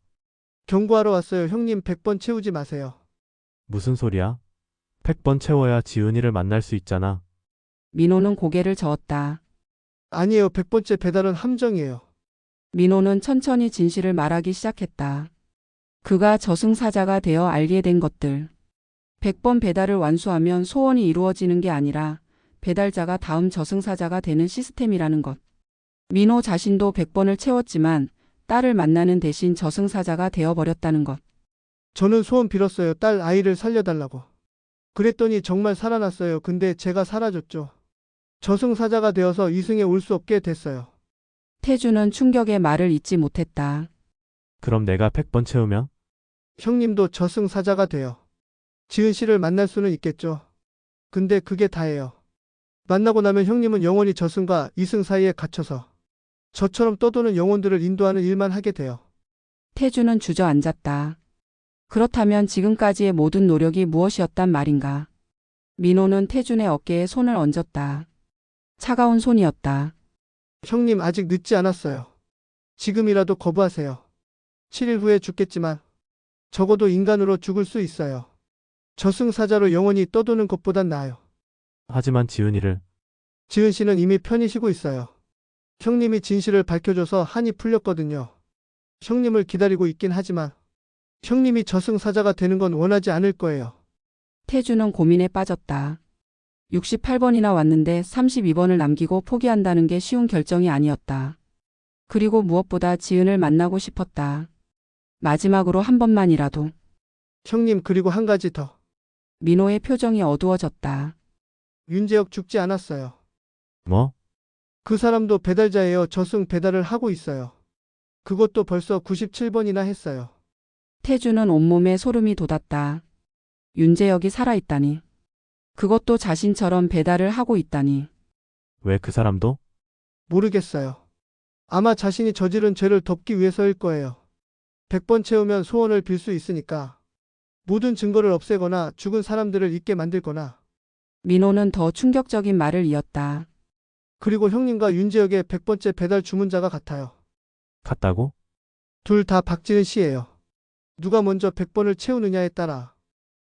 경고하러 왔어요. 형님 100번 채우지 마세요. 무슨 소리야? 100번 채워야 지은이를 만날 수 있잖아. 민호는 고개를 저었다. 아니에요. 100번째 배달은 함정이에요. 민호는 천천히 진실을 말하기 시작했다. 그가 저승사자가 되어 알게 된 것들. 100번 배달을 완수하면 소원이 이루어지는 게 아니라 배달자가 다음 저승사자가 되는 시스템이라는 것. 민호 자신도 100번을 채웠지만 딸을 만나는 대신 저승사자가 되어버렸다는 것. 저는 소원 빌었어요. 딸 아이를 살려달라고. 그랬더니 정말 살아났어요. 근데 제가 사라졌죠. 저승사자가 되어서 이승에 올 수 없게 됐어요. 태주는 충격의 말을 잊지 못했다. 그럼 내가 100번 채우면? 형님도 저승사자가 돼요. 지은 씨를 만날 수는 있겠죠. 근데 그게 다예요. 만나고 나면 형님은 영원히 저승과 이승 사이에 갇혀서 저처럼 떠도는 영혼들을 인도하는 일만 하게 돼요. 태주는 주저앉았다. 그렇다면 지금까지의 모든 노력이 무엇이었단 말인가? 민호는 태준의 어깨에 손을 얹었다. 차가운 손이었다. 형님 아직 늦지 않았어요. 지금이라도 거부하세요. 7일 후에 죽겠지만 적어도 인간으로 죽을 수 있어요. 저승사자로 영원히 떠도는 것보단 나아요. 하지만 지은이를. 지은 씨는 이미 편히 쉬고 있어요. 형님이 진실을 밝혀줘서 한이 풀렸거든요. 형님을 기다리고 있긴 하지만 형님이 저승사자가 되는 건 원하지 않을 거예요. 태주는 고민에 빠졌다. 68번이나 왔는데 32번을 남기고 포기한다는 게 쉬운 결정이 아니었다. 그리고 무엇보다 지은을 만나고 싶었다. 마지막으로 한 번만이라도. 형님 그리고 한 가지 더. 민호의 표정이 어두워졌다. 윤재혁 죽지 않았어요. 뭐? 그 사람도 배달자예요. 저승 배달을 하고 있어요. 그것도 벌써 97번이나 했어요. 태주는 온몸에 소름이 돋았다. 윤재혁이 살아있다니. 그것도 자신처럼 배달을 하고 있다니. 왜 그 사람도? 모르겠어요. 아마 자신이 저지른 죄를 덮기 위해서일 거예요. 100번 채우면 소원을 빌 수 있으니까. 모든 증거를 없애거나 죽은 사람들을 잊게 만들거나. 민호는 더 충격적인 말을 이었다. 그리고 형님과 윤재혁의 100번째 배달 주문자가 같아요. 같다고? 둘 다 박지은 씨예요. 누가 먼저 100번을 채우느냐에 따라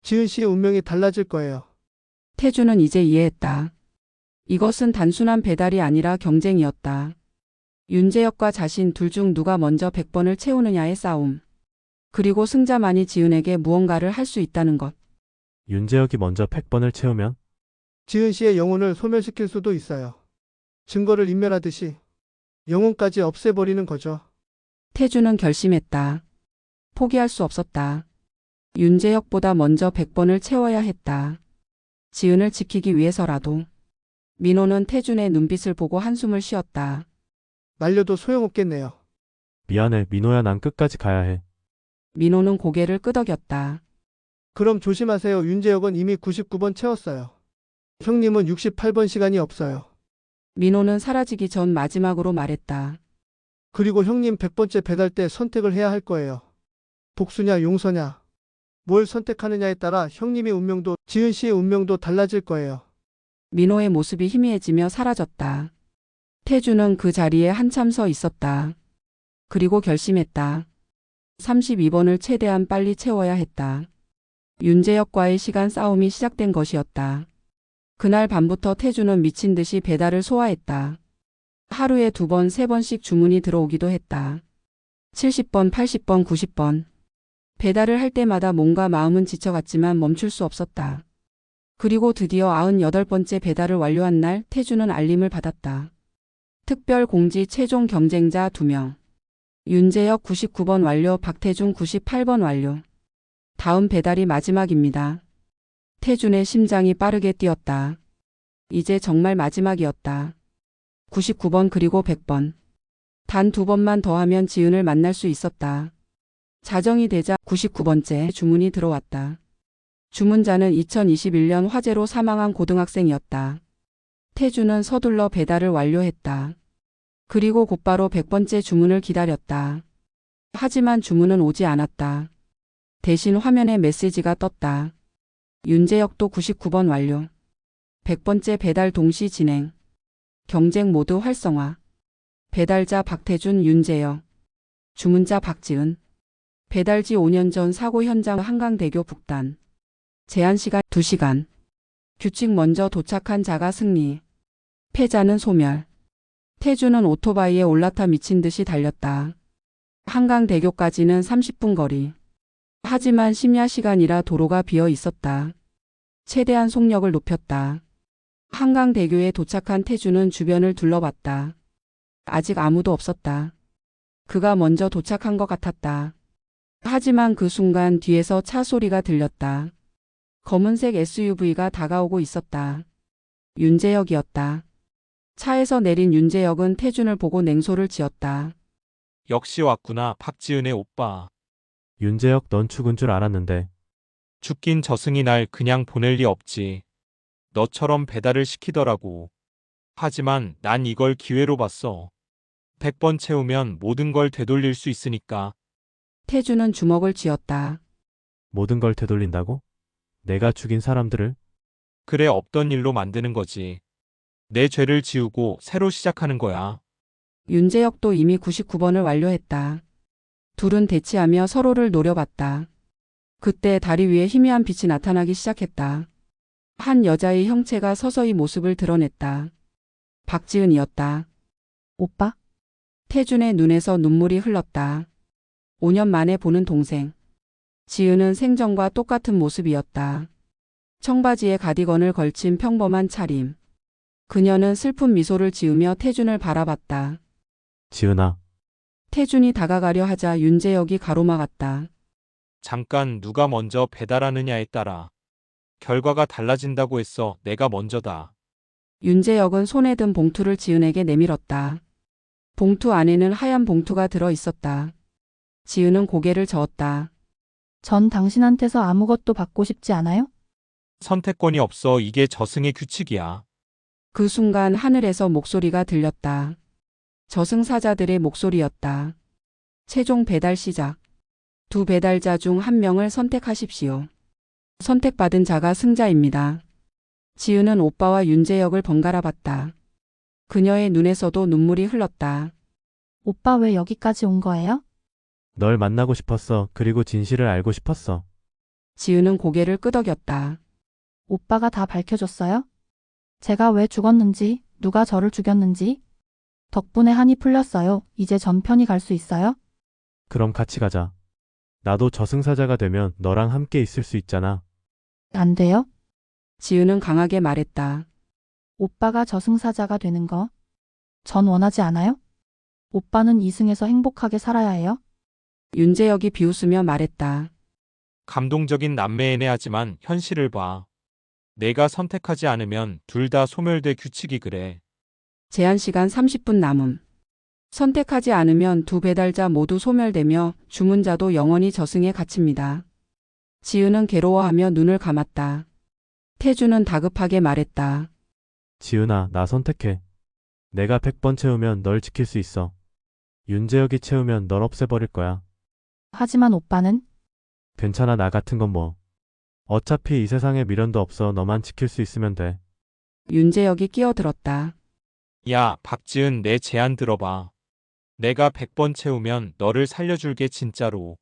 지은 씨의 운명이 달라질 거예요. 태주는 이제 이해했다. 이것은 단순한 배달이 아니라 경쟁이었다. 윤재혁과 자신 둘 중 누가 먼저 100번을 채우느냐의 싸움. 그리고 승자만이 지은에게 무언가를 할 수 있다는 것. 윤재혁이 먼저 100번을 채우면? 지은 씨의 영혼을 소멸시킬 수도 있어요. 증거를 인멸하듯이 영혼까지 없애버리는 거죠. 태주는 결심했다. 포기할 수 없었다. 윤재혁보다 먼저 100번을 채워야 했다. 지은을 지키기 위해서라도. 민호는 태준의 눈빛을 보고 한숨을 쉬었다. 말려도 소용없겠네요. 미안해, 민호야, 난 끝까지 가야 해. 민호는 고개를 끄덕였다. 그럼 조심하세요. 윤재혁은 이미 99번 채웠어요. 형님은 68번 시간이 없어요. 민호는 사라지기 전 마지막으로 말했다. 그리고 형님 100번째 배달 때 선택을 해야 할 거예요. 복수냐 용서냐. 뭘 선택하느냐에 따라 형님의 운명도 지은 씨의 운명도 달라질 거예요. 민호의 모습이 희미해지며 사라졌다. 태주는 그 자리에 한참 서 있었다. 그리고 결심했다. 32번을 최대한 빨리 채워야 했다. 윤재혁과의 시간 싸움이 시작된 것이었다. 그날 밤부터 태주는 미친 듯이 배달을 소화했다. 하루에 2번, 3번씩 주문이 들어오기도 했다. 70번, 80번, 90번. 배달을 할 때마다 몸과 마음은 지쳐갔지만 멈출 수 없었다. 그리고 드디어 98번째 배달을 완료한 날 태주는 알림을 받았다. 특별 공지 최종 경쟁자 2명. 윤재혁 99번 완료, 박태준 98번 완료. 다음 배달이 마지막입니다. 태준의 심장이 빠르게 뛰었다. 이제 정말 마지막이었다. 99번 그리고 100번. 단 2번만 더 하면 지은을 만날 수 있었다. 자정이 되자 99번째 주문이 들어왔다. 주문자는 2021년 화재로 사망한 고등학생이었다. 태준은 서둘러 배달을 완료했다. 그리고 곧바로 100번째 주문을 기다렸다. 하지만 주문은 오지 않았다. 대신 화면에 메시지가 떴다. 윤재혁도 99번 완료. 100번째 배달 동시 진행. 경쟁 모드 활성화. 배달자 박태준, 윤재혁. 주문자 박지은. 배달지 5년 전 사고 현장 한강대교 북단. 제한시간 2시간. 규칙 먼저 도착한 자가 승리. 패자는 소멸. 태주는 오토바이에 올라타 미친 듯이 달렸다. 한강대교까지는 30분 거리. 하지만 심야 시간이라 도로가 비어 있었다. 최대한 속력을 높였다. 한강대교에 도착한 태주는 주변을 둘러봤다. 아직 아무도 없었다. 그가 먼저 도착한 것 같았다. 하지만 그 순간 뒤에서 차 소리가 들렸다. 검은색 SUV가 다가오고 있었다. 윤재혁이었다. 차에서 내린 윤재혁은 태준을 보고 냉소를 지었다. 역시 왔구나, 박지은의 오빠. 윤재혁, 넌 죽은 줄 알았는데. 죽긴 저승이 날 그냥 보낼 리 없지. 너처럼 배달을 시키더라고. 하지만 난 이걸 기회로 봤어. 100번 채우면 모든 걸 되돌릴 수 있으니까. 태준은 주먹을 쥐었다. 모든 걸 되돌린다고? 내가 죽인 사람들을? 그래, 없던 일로 만드는 거지. 내 죄를 지우고 새로 시작하는 거야. 윤재혁도 이미 99번을 완료했다. 둘은 대치하며 서로를 노려봤다. 그때 다리 위에 희미한 빛이 나타나기 시작했다. 한 여자의 형체가 서서히 모습을 드러냈다. 박지은이었다. 오빠? 태준의 눈에서 눈물이 흘렀다. 5년 만에 보는 동생. 지은은 생전과 똑같은 모습이었다. 청바지에 가디건을 걸친 평범한 차림. 그녀는 슬픈 미소를 지으며 태준을 바라봤다. 지은아. 태준이 다가가려 하자 윤재혁이 가로막았다. 잠깐, 누가 먼저 배달하느냐에 따라 결과가 달라진다고 했어. 내가 먼저다. 윤재혁은 손에 든 봉투를 지은에게 내밀었다. 봉투 안에는 하얀 봉투가 들어 있었다. 지은은 고개를 저었다. 전 당신한테서 아무것도 받고 싶지 않아요? 선택권이 없어. 이게 저승의 규칙이야. 그 순간 하늘에서 목소리가 들렸다. 저승사자들의 목소리였다. 최종 배달 시작. 2 배달자 중 1명을 선택하십시오. 선택받은 자가 승자입니다. 지은은 오빠와 윤재혁을 번갈아 봤다. 그녀의 눈에서도 눈물이 흘렀다. 오빠 왜 여기까지 온 거예요? 널 만나고 싶었어. 그리고 진실을 알고 싶었어. 지은은 고개를 끄덕였다. 오빠가 다 밝혀줬어요? 제가 왜 죽었는지, 누가 저를 죽였는지. 덕분에 한이 풀렸어요. 이제 전 편히 갈 수 있어요? 그럼 같이 가자. 나도 저승사자가 되면 너랑 함께 있을 수 있잖아. 안 돼요? 지은은 강하게 말했다. 오빠가 저승사자가 되는 거. 전 원하지 않아요? 오빠는 이승에서 행복하게 살아야 해요? 윤재혁이 비웃으며 말했다. 감동적인 남매애네하지만 현실을 봐. 내가 선택하지 않으면 둘 다 소멸돼 규칙이 그래. 제한 시간 30분 남음. 선택하지 않으면 두 배달자 모두 소멸되며 주문자도 영원히 저승에 갇힙니다. 지은은 괴로워하며 눈을 감았다. 태주는 다급하게 말했다. 지은아, 나 선택해. 내가 100번 채우면 널 지킬 수 있어. 윤재혁이 채우면 널 없애버릴 거야. 하지만 오빠는? 괜찮아, 나 같은 건 뭐. 어차피 이 세상에 미련도 없어. 너만 지킬 수 있으면 돼. 윤재혁이 끼어들었다. 야, 박지은 내 제안 들어봐. 내가 100번 채우면 너를 살려줄게 진짜로.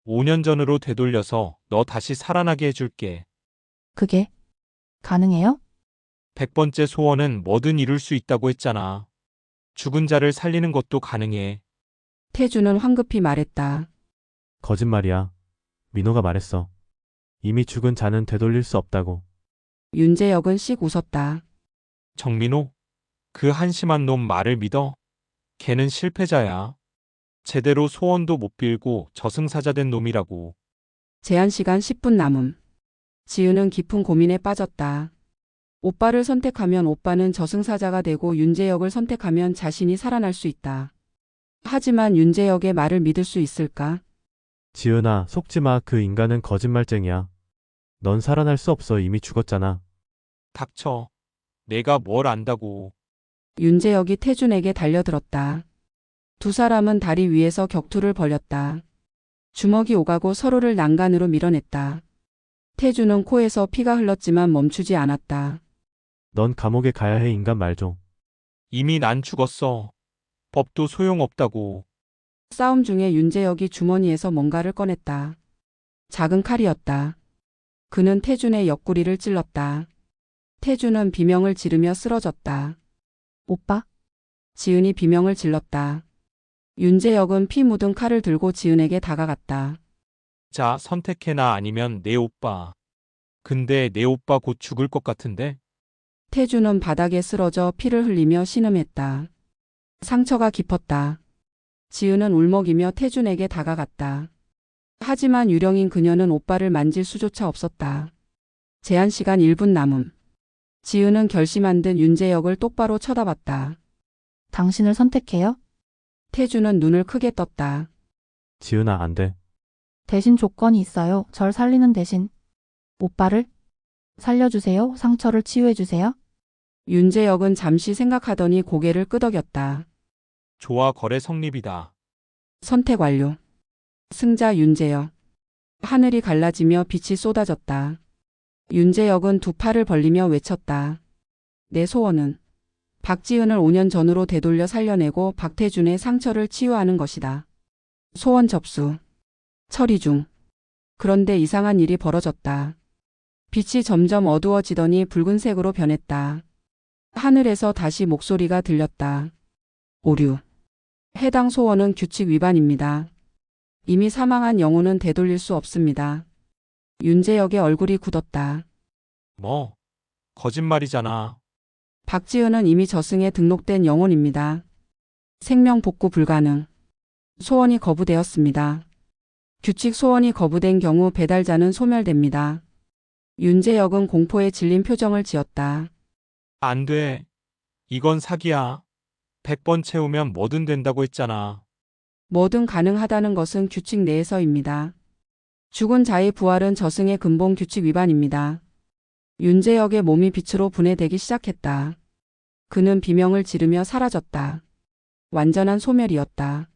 5년 전으로 되돌려서 너 다시 살아나게 해줄게. 그게 가능해요? 100번째 소원은 뭐든 이룰 수 있다고 했잖아. 죽은 자를 살리는 것도 가능해. 태주는 황급히 말했다. 거짓말이야. 민호가 말했어. 이미 죽은 자는 되돌릴 수 없다고. 윤재혁은 씩 웃었다. 정민호? 그 한심한 놈 말을 믿어? 걔는 실패자야. 제대로 소원도 못 빌고 저승사자 된 놈이라고. 제한 시간 10분 남음. 지은은 깊은 고민에 빠졌다. 오빠를 선택하면 오빠는 저승사자가 되고 윤재혁을 선택하면 자신이 살아날 수 있다. 하지만 윤재혁의 말을 믿을 수 있을까? 지은아, 속지 마. 그 인간은 거짓말쟁이야. 넌 살아날 수 없어. 이미 죽었잖아. 닥쳐. 내가 뭘 안다고. 윤재혁이 태준에게 달려들었다. 두 사람은 다리 위에서 격투를 벌였다. 주먹이 오가고 서로를 난간으로 밀어냈다. 태준은 코에서 피가 흘렀지만 멈추지 않았다. 넌 감옥에 가야 해. 인간 말 좀. 이미 난 죽었어. 법도 소용없다고. 싸움 중에 윤재혁이 주머니에서 뭔가를 꺼냈다. 작은 칼이었다. 그는 태준의 옆구리를 찔렀다. 태준은 비명을 지르며 쓰러졌다. 오빠? 지은이 비명을 질렀다. 윤재혁은 피 묻은 칼을 들고 지은에게 다가갔다. 자, 선택해나 아니면 내 오빠. 근데 내 오빠 곧 죽을 것 같은데? 태준은 바닥에 쓰러져 피를 흘리며 신음했다. 상처가 깊었다. 지은은 울먹이며 태준에게 다가갔다. 하지만 유령인 그녀는 오빠를 만질 수조차 없었다. 제한 시간 1분 남음. 지은은 결심한 듯 윤재혁을 똑바로 쳐다봤다. 당신을 선택해요? 태준은 눈을 크게 떴다. 지은아, 안 돼. 대신 조건이 있어요. 절 살리는 대신. 오빠를 살려주세요. 상처를 치유해주세요. 윤재혁은 잠시 생각하더니 고개를 끄덕였다. 좋아, 거래 성립이다. 선택 완료. 승자 윤재혁. 하늘이 갈라지며 빛이 쏟아졌다. 윤재혁은 두 팔을 벌리며 외쳤다. 내 소원은 박지은을 5년 전으로 되돌려 살려내고 박태준의 상처를 치유하는 것이다. 소원 접수. 처리 중. 그런데 이상한 일이 벌어졌다. 빛이 점점 어두워지더니 붉은색으로 변했다. 하늘에서 다시 목소리가 들렸다. 오류. 해당 소원은 규칙 위반입니다. 이미 사망한 영혼은 되돌릴 수 없습니다. 윤재혁의 얼굴이 굳었다. 뭐? 거짓말이잖아. 박지은은 이미 저승에 등록된 영혼입니다. 생명 복구 불가능. 소원이 거부되었습니다. 규칙 소원이 거부된 경우 배달자는 소멸됩니다. 윤재혁은 공포에 질린 표정을 지었다. 안 돼. 이건 사기야. 100번 채우면 뭐든 된다고 했잖아. 뭐든 가능하다는 것은 규칙 내에서입니다. 죽은 자의 부활은 저승의 근본 규칙 위반입니다. 윤재혁의 몸이 빛으로 분해되기 시작했다. 그는 비명을 지르며 사라졌다. 완전한 소멸이었다.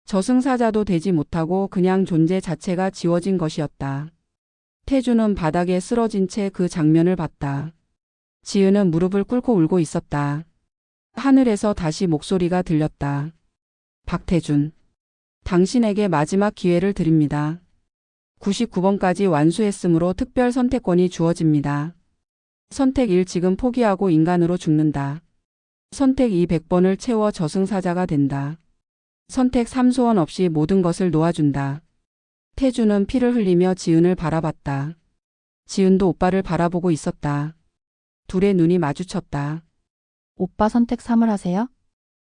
저승사자도 되지 못하고 그냥 존재 자체가 지워진 것이었다. 태주는 바닥에 쓰러진 채 그 장면을 봤다. 지은은 무릎을 꿇고 울고 있었다. 하늘에서 다시 목소리가 들렸다. 박태준. 당신에게 마지막 기회를 드립니다. 99번까지 완수했으므로 특별 선택권이 주어집니다. 선택 1 지금 포기하고 인간으로 죽는다. 선택 2 100번을 채워 저승사자가 된다. 선택 3 소원 없이 모든 것을 놓아준다. 태주는 피를 흘리며 지은을 바라봤다. 지은도 오빠를 바라보고 있었다. 둘의 눈이 마주쳤다. 오빠 선택 3을 하세요?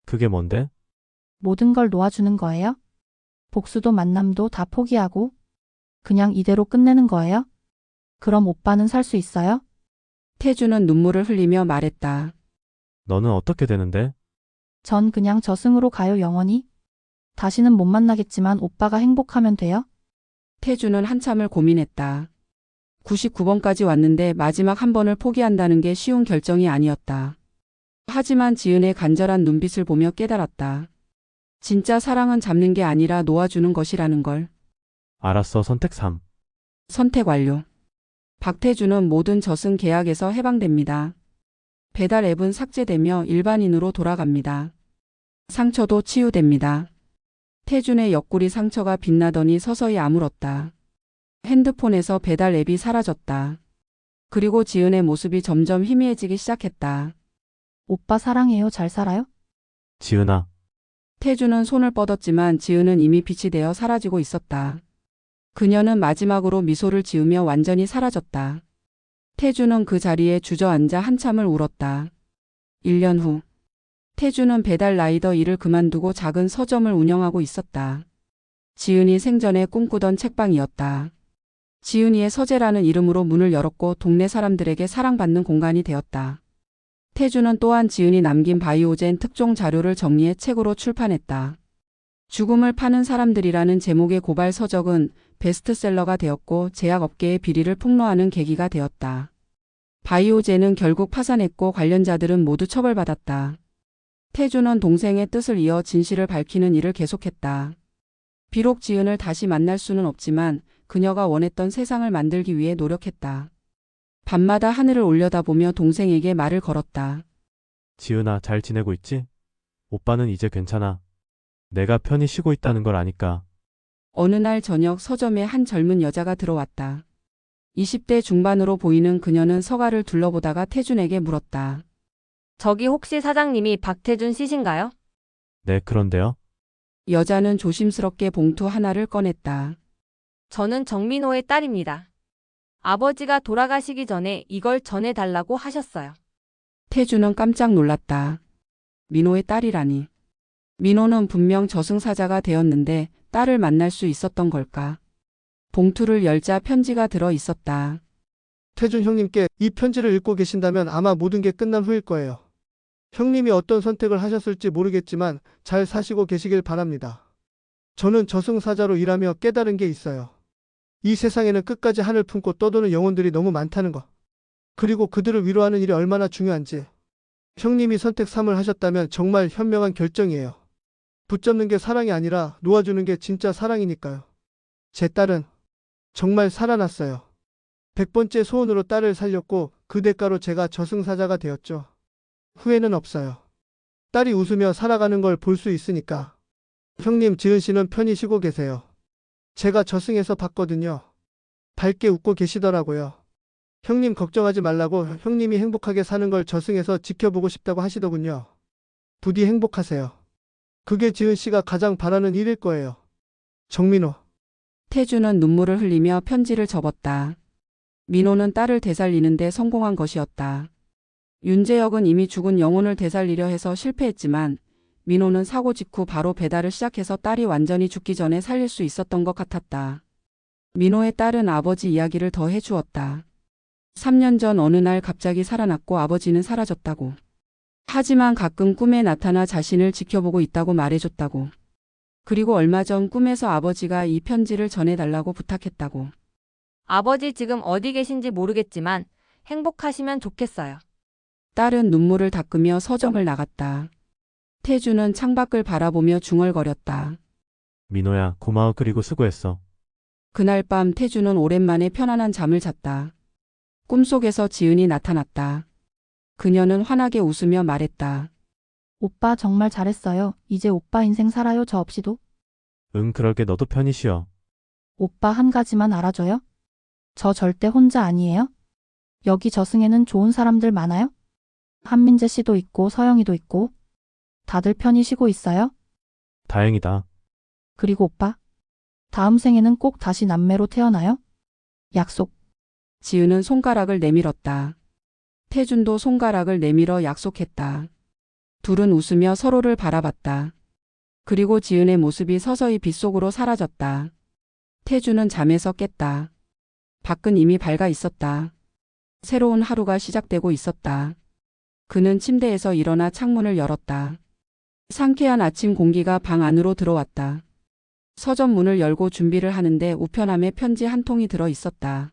그게 뭔데? 모든 걸 놓아주는 거예요? 복수도 만남도 다 포기하고 그냥 이대로 끝내는 거예요? 그럼 오빠는 살 수 있어요? 태주는 눈물을 흘리며 말했다. 너는 어떻게 되는데? 전 그냥 저승으로 가요, 영원히. 다시는 못 만나겠지만 오빠가 행복하면 돼요? 태주는 한참을 고민했다. 99번까지 왔는데 마지막 한 번을 포기한다는 게 쉬운 결정이 아니었다. 하지만 지은의 간절한 눈빛을 보며 깨달았다. 진짜 사랑은 잡는 게 아니라 놓아주는 것이라는 걸. 알았어, 선택 3. 선택 완료. 박태주는 모든 저승 계약에서 해방됩니다. 배달 앱은 삭제되며 일반인으로 돌아갑니다. 상처도 치유됩니다. 태준의 옆구리 상처가 빛나더니 서서히 아물었다. 핸드폰에서 배달 앱이 사라졌다. 그리고 지은의 모습이 점점 희미해지기 시작했다. 오빠 사랑해요. 잘 살아요? 지은아, 태주는 손을 뻗었지만 지은은 이미 빛이 되어 사라지고 있었다. 그녀는 마지막으로 미소를 지으며 완전히 사라졌다. 태주는 그 자리에 주저앉아 한참을 울었다. 1년 후, 태주는 배달 라이더 일을 그만두고 작은 서점을 운영하고 있었다. 지은이 생전에 꿈꾸던 책방이었다. 지은이의 서재라는 이름으로 문을 열었고 동네 사람들에게 사랑받는 공간이 되었다. 태주는 또한 지은이 남긴 바이오젠 특종 자료를 정리해 책으로 출판했다. 죽음을 파는 사람들이라는 제목의 고발 서적은 베스트셀러가 되었고 제약업계의 비리를 폭로하는 계기가 되었다. 바이오젠은 결국 파산했고 관련자들은 모두 처벌받았다. 태주는 동생의 뜻을 이어 진실을 밝히는 일을 계속했다. 비록 지은을 다시 만날 수는 없지만 그녀가 원했던 세상을 만들기 위해 노력했다. 밤마다 하늘을 올려다보며 동생에게 말을 걸었다. 지은아, 잘 지내고 있지? 오빠는 이제 괜찮아. 내가 편히 쉬고 있다는 걸 아니까. 어느 날 저녁 서점에 한 젊은 여자가 들어왔다. 20대 중반으로 보이는 그녀는 서가를 둘러보다가 태준에게 물었다. 저기 혹시 사장님이 박태준 씨신가요? 네, 그런데요. 여자는 조심스럽게 봉투 하나를 꺼냈다. 저는 정민호의 딸입니다. 아버지가 돌아가시기 전에 이걸 전해달라고 하셨어요. 태주는 깜짝 놀랐다. 민호의 딸이라니. 민호는 분명 저승사자가 되었는데 딸을 만날 수 있었던 걸까? 봉투를 열자 편지가 들어 있었다. 태준 형님께 이 편지를 읽고 계신다면 아마 모든 게 끝난 후일 거예요. 형님이 어떤 선택을 하셨을지 모르겠지만 잘 사시고 계시길 바랍니다. 저는 저승사자로 일하며 깨달은 게 있어요. 이 세상에는 끝까지 하늘 품고 떠도는 영혼들이 너무 많다는 것. 그리고 그들을 위로하는 일이 얼마나 중요한지. 형님이 선택 3을 하셨다면 정말 현명한 결정이에요. 붙잡는 게 사랑이 아니라 놓아주는 게 진짜 사랑이니까요. 제 딸은 정말 살아났어요. 100번째 소원으로 딸을 살렸고 그 대가로 제가 저승사자가 되었죠. 후회는 없어요. 딸이 웃으며 살아가는 걸 볼 수 있으니까. 형님, 지은 씨는 편히 쉬고 계세요. 제가 저승에서 봤거든요. 밝게 웃고 계시더라고요. 형님 걱정하지 말라고 형님이 행복하게 사는 걸 저승에서 지켜보고 싶다고 하시더군요. 부디 행복하세요. 그게 지은 씨가 가장 바라는 일일 거예요. 정민호. 태주는 눈물을 흘리며 편지를 접었다. 민호는 딸을 되살리는데 성공한 것이었다. 윤재혁은 이미 죽은 영혼을 되살리려 해서 실패했지만 민호는 사고 직후 바로 배달을 시작해서 딸이 완전히 죽기 전에 살릴 수 있었던 것 같았다. 민호의 딸은 아버지 이야기를 더 해주었다. 3년 전 어느 날 갑자기 살아났고 아버지는 사라졌다고. 하지만 가끔 꿈에 나타나 자신을 지켜보고 있다고 말해줬다고. 그리고 얼마 전 꿈에서 아버지가 이 편지를 전해달라고 부탁했다고. 아버지 지금 어디 계신지 모르겠지만 행복하시면 좋겠어요. 딸은 눈물을 닦으며 서점을 나갔다. 태주는 창밖을 바라보며 중얼거렸다. 민호야, 고마워. 그리고 수고했어. 그날 밤 태주는 오랜만에 편안한 잠을 잤다. 꿈속에서 지은이 나타났다. 그녀는 환하게 웃으며 말했다. 오빠 정말 잘했어요. 이제 오빠 인생 살아요. 저 없이도. 응, 그럴게. 너도 편히 쉬어. 오빠 한 가지만 알아줘요. 저 절대 혼자 아니에요. 여기 저승에는 좋은 사람들 많아요. 한민재 씨도 있고 서영이도 있고. 다들 편히 쉬고 있어요. 다행이다. 그리고 오빠. 다음 생에는 꼭 다시 남매로 태어나요. 약속. 지은은 손가락을 내밀었다. 태준도 손가락을 내밀어 약속했다. 둘은 웃으며 서로를 바라봤다. 그리고 지은의 모습이 서서히 빗속으로 사라졌다. 태주는 잠에서 깼다. 밖은 이미 밝아 있었다. 새로운 하루가 시작되고 있었다. 그는 침대에서 일어나 창문을 열었다. 상쾌한 아침 공기가 방 안으로 들어왔다. 서점 문을 열고 준비를 하는데 우편함에 편지 한 통이 들어 있었다.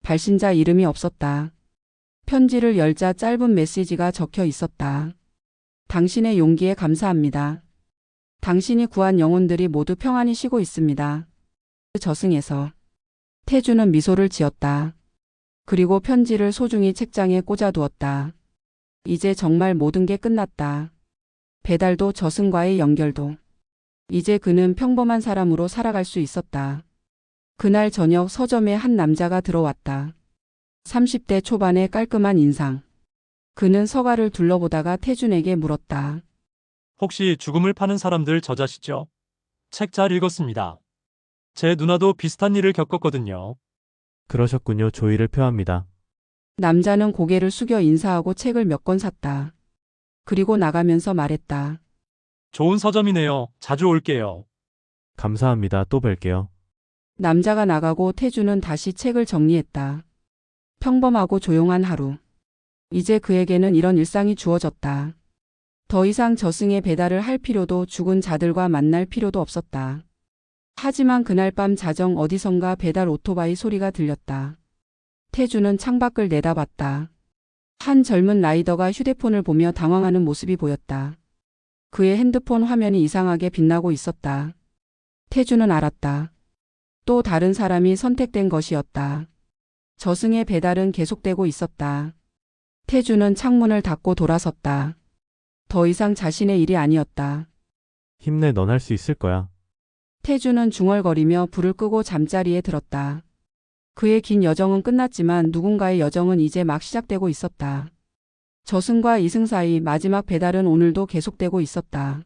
발신자 이름이 없었다. 편지를 열자 짧은 메시지가 적혀 있었다. 당신의 용기에 감사합니다. 당신이 구한 영혼들이 모두 평안히 쉬고 있습니다. 저승에서. 태주는 미소를 지었다. 그리고 편지를 소중히 책장에 꽂아두었다. 이제 정말 모든 게 끝났다. 배달도 저승과의 연결도. 이제 그는 평범한 사람으로 살아갈 수 있었다. 그날 저녁 서점에 한 남자가 들어왔다. 30대 초반의 깔끔한 인상. 그는 서가를 둘러보다가 태준에게 물었다. 혹시 죽음을 파는 사람들 저자시죠? 책 잘 읽었습니다. 제 누나도 비슷한 일을 겪었거든요. 그러셨군요. 조의를 표합니다. 남자는 고개를 숙여 인사하고 책을 몇 권 샀다. 그리고 나가면서 말했다. 좋은 서점이네요. 자주 올게요. 감사합니다. 또 뵐게요. 남자가 나가고 태주는 다시 책을 정리했다. 평범하고 조용한 하루. 이제 그에게는 이런 일상이 주어졌다. 더 이상 저승의 배달을 할 필요도 죽은 자들과 만날 필요도 없었다. 하지만 그날 밤 자정 어디선가 배달 오토바이 소리가 들렸다. 태주는 창밖을 내다봤다. 한 젊은 라이더가 휴대폰을 보며 당황하는 모습이 보였다. 그의 핸드폰 화면이 이상하게 빛나고 있었다. 태주는 알았다. 또 다른 사람이 선택된 것이었다. 저승의 배달은 계속되고 있었다. 태주는 창문을 닫고 돌아섰다. 더 이상 자신의 일이 아니었다. 힘내, 넌 할 수 있을 거야. 태주는 중얼거리며 불을 끄고 잠자리에 들었다. 그의 긴 여정은 끝났지만 누군가의 여정은 이제 막 시작되고 있었다. 저승과 이승 사이 마지막 배달은 오늘도 계속되고 있었다.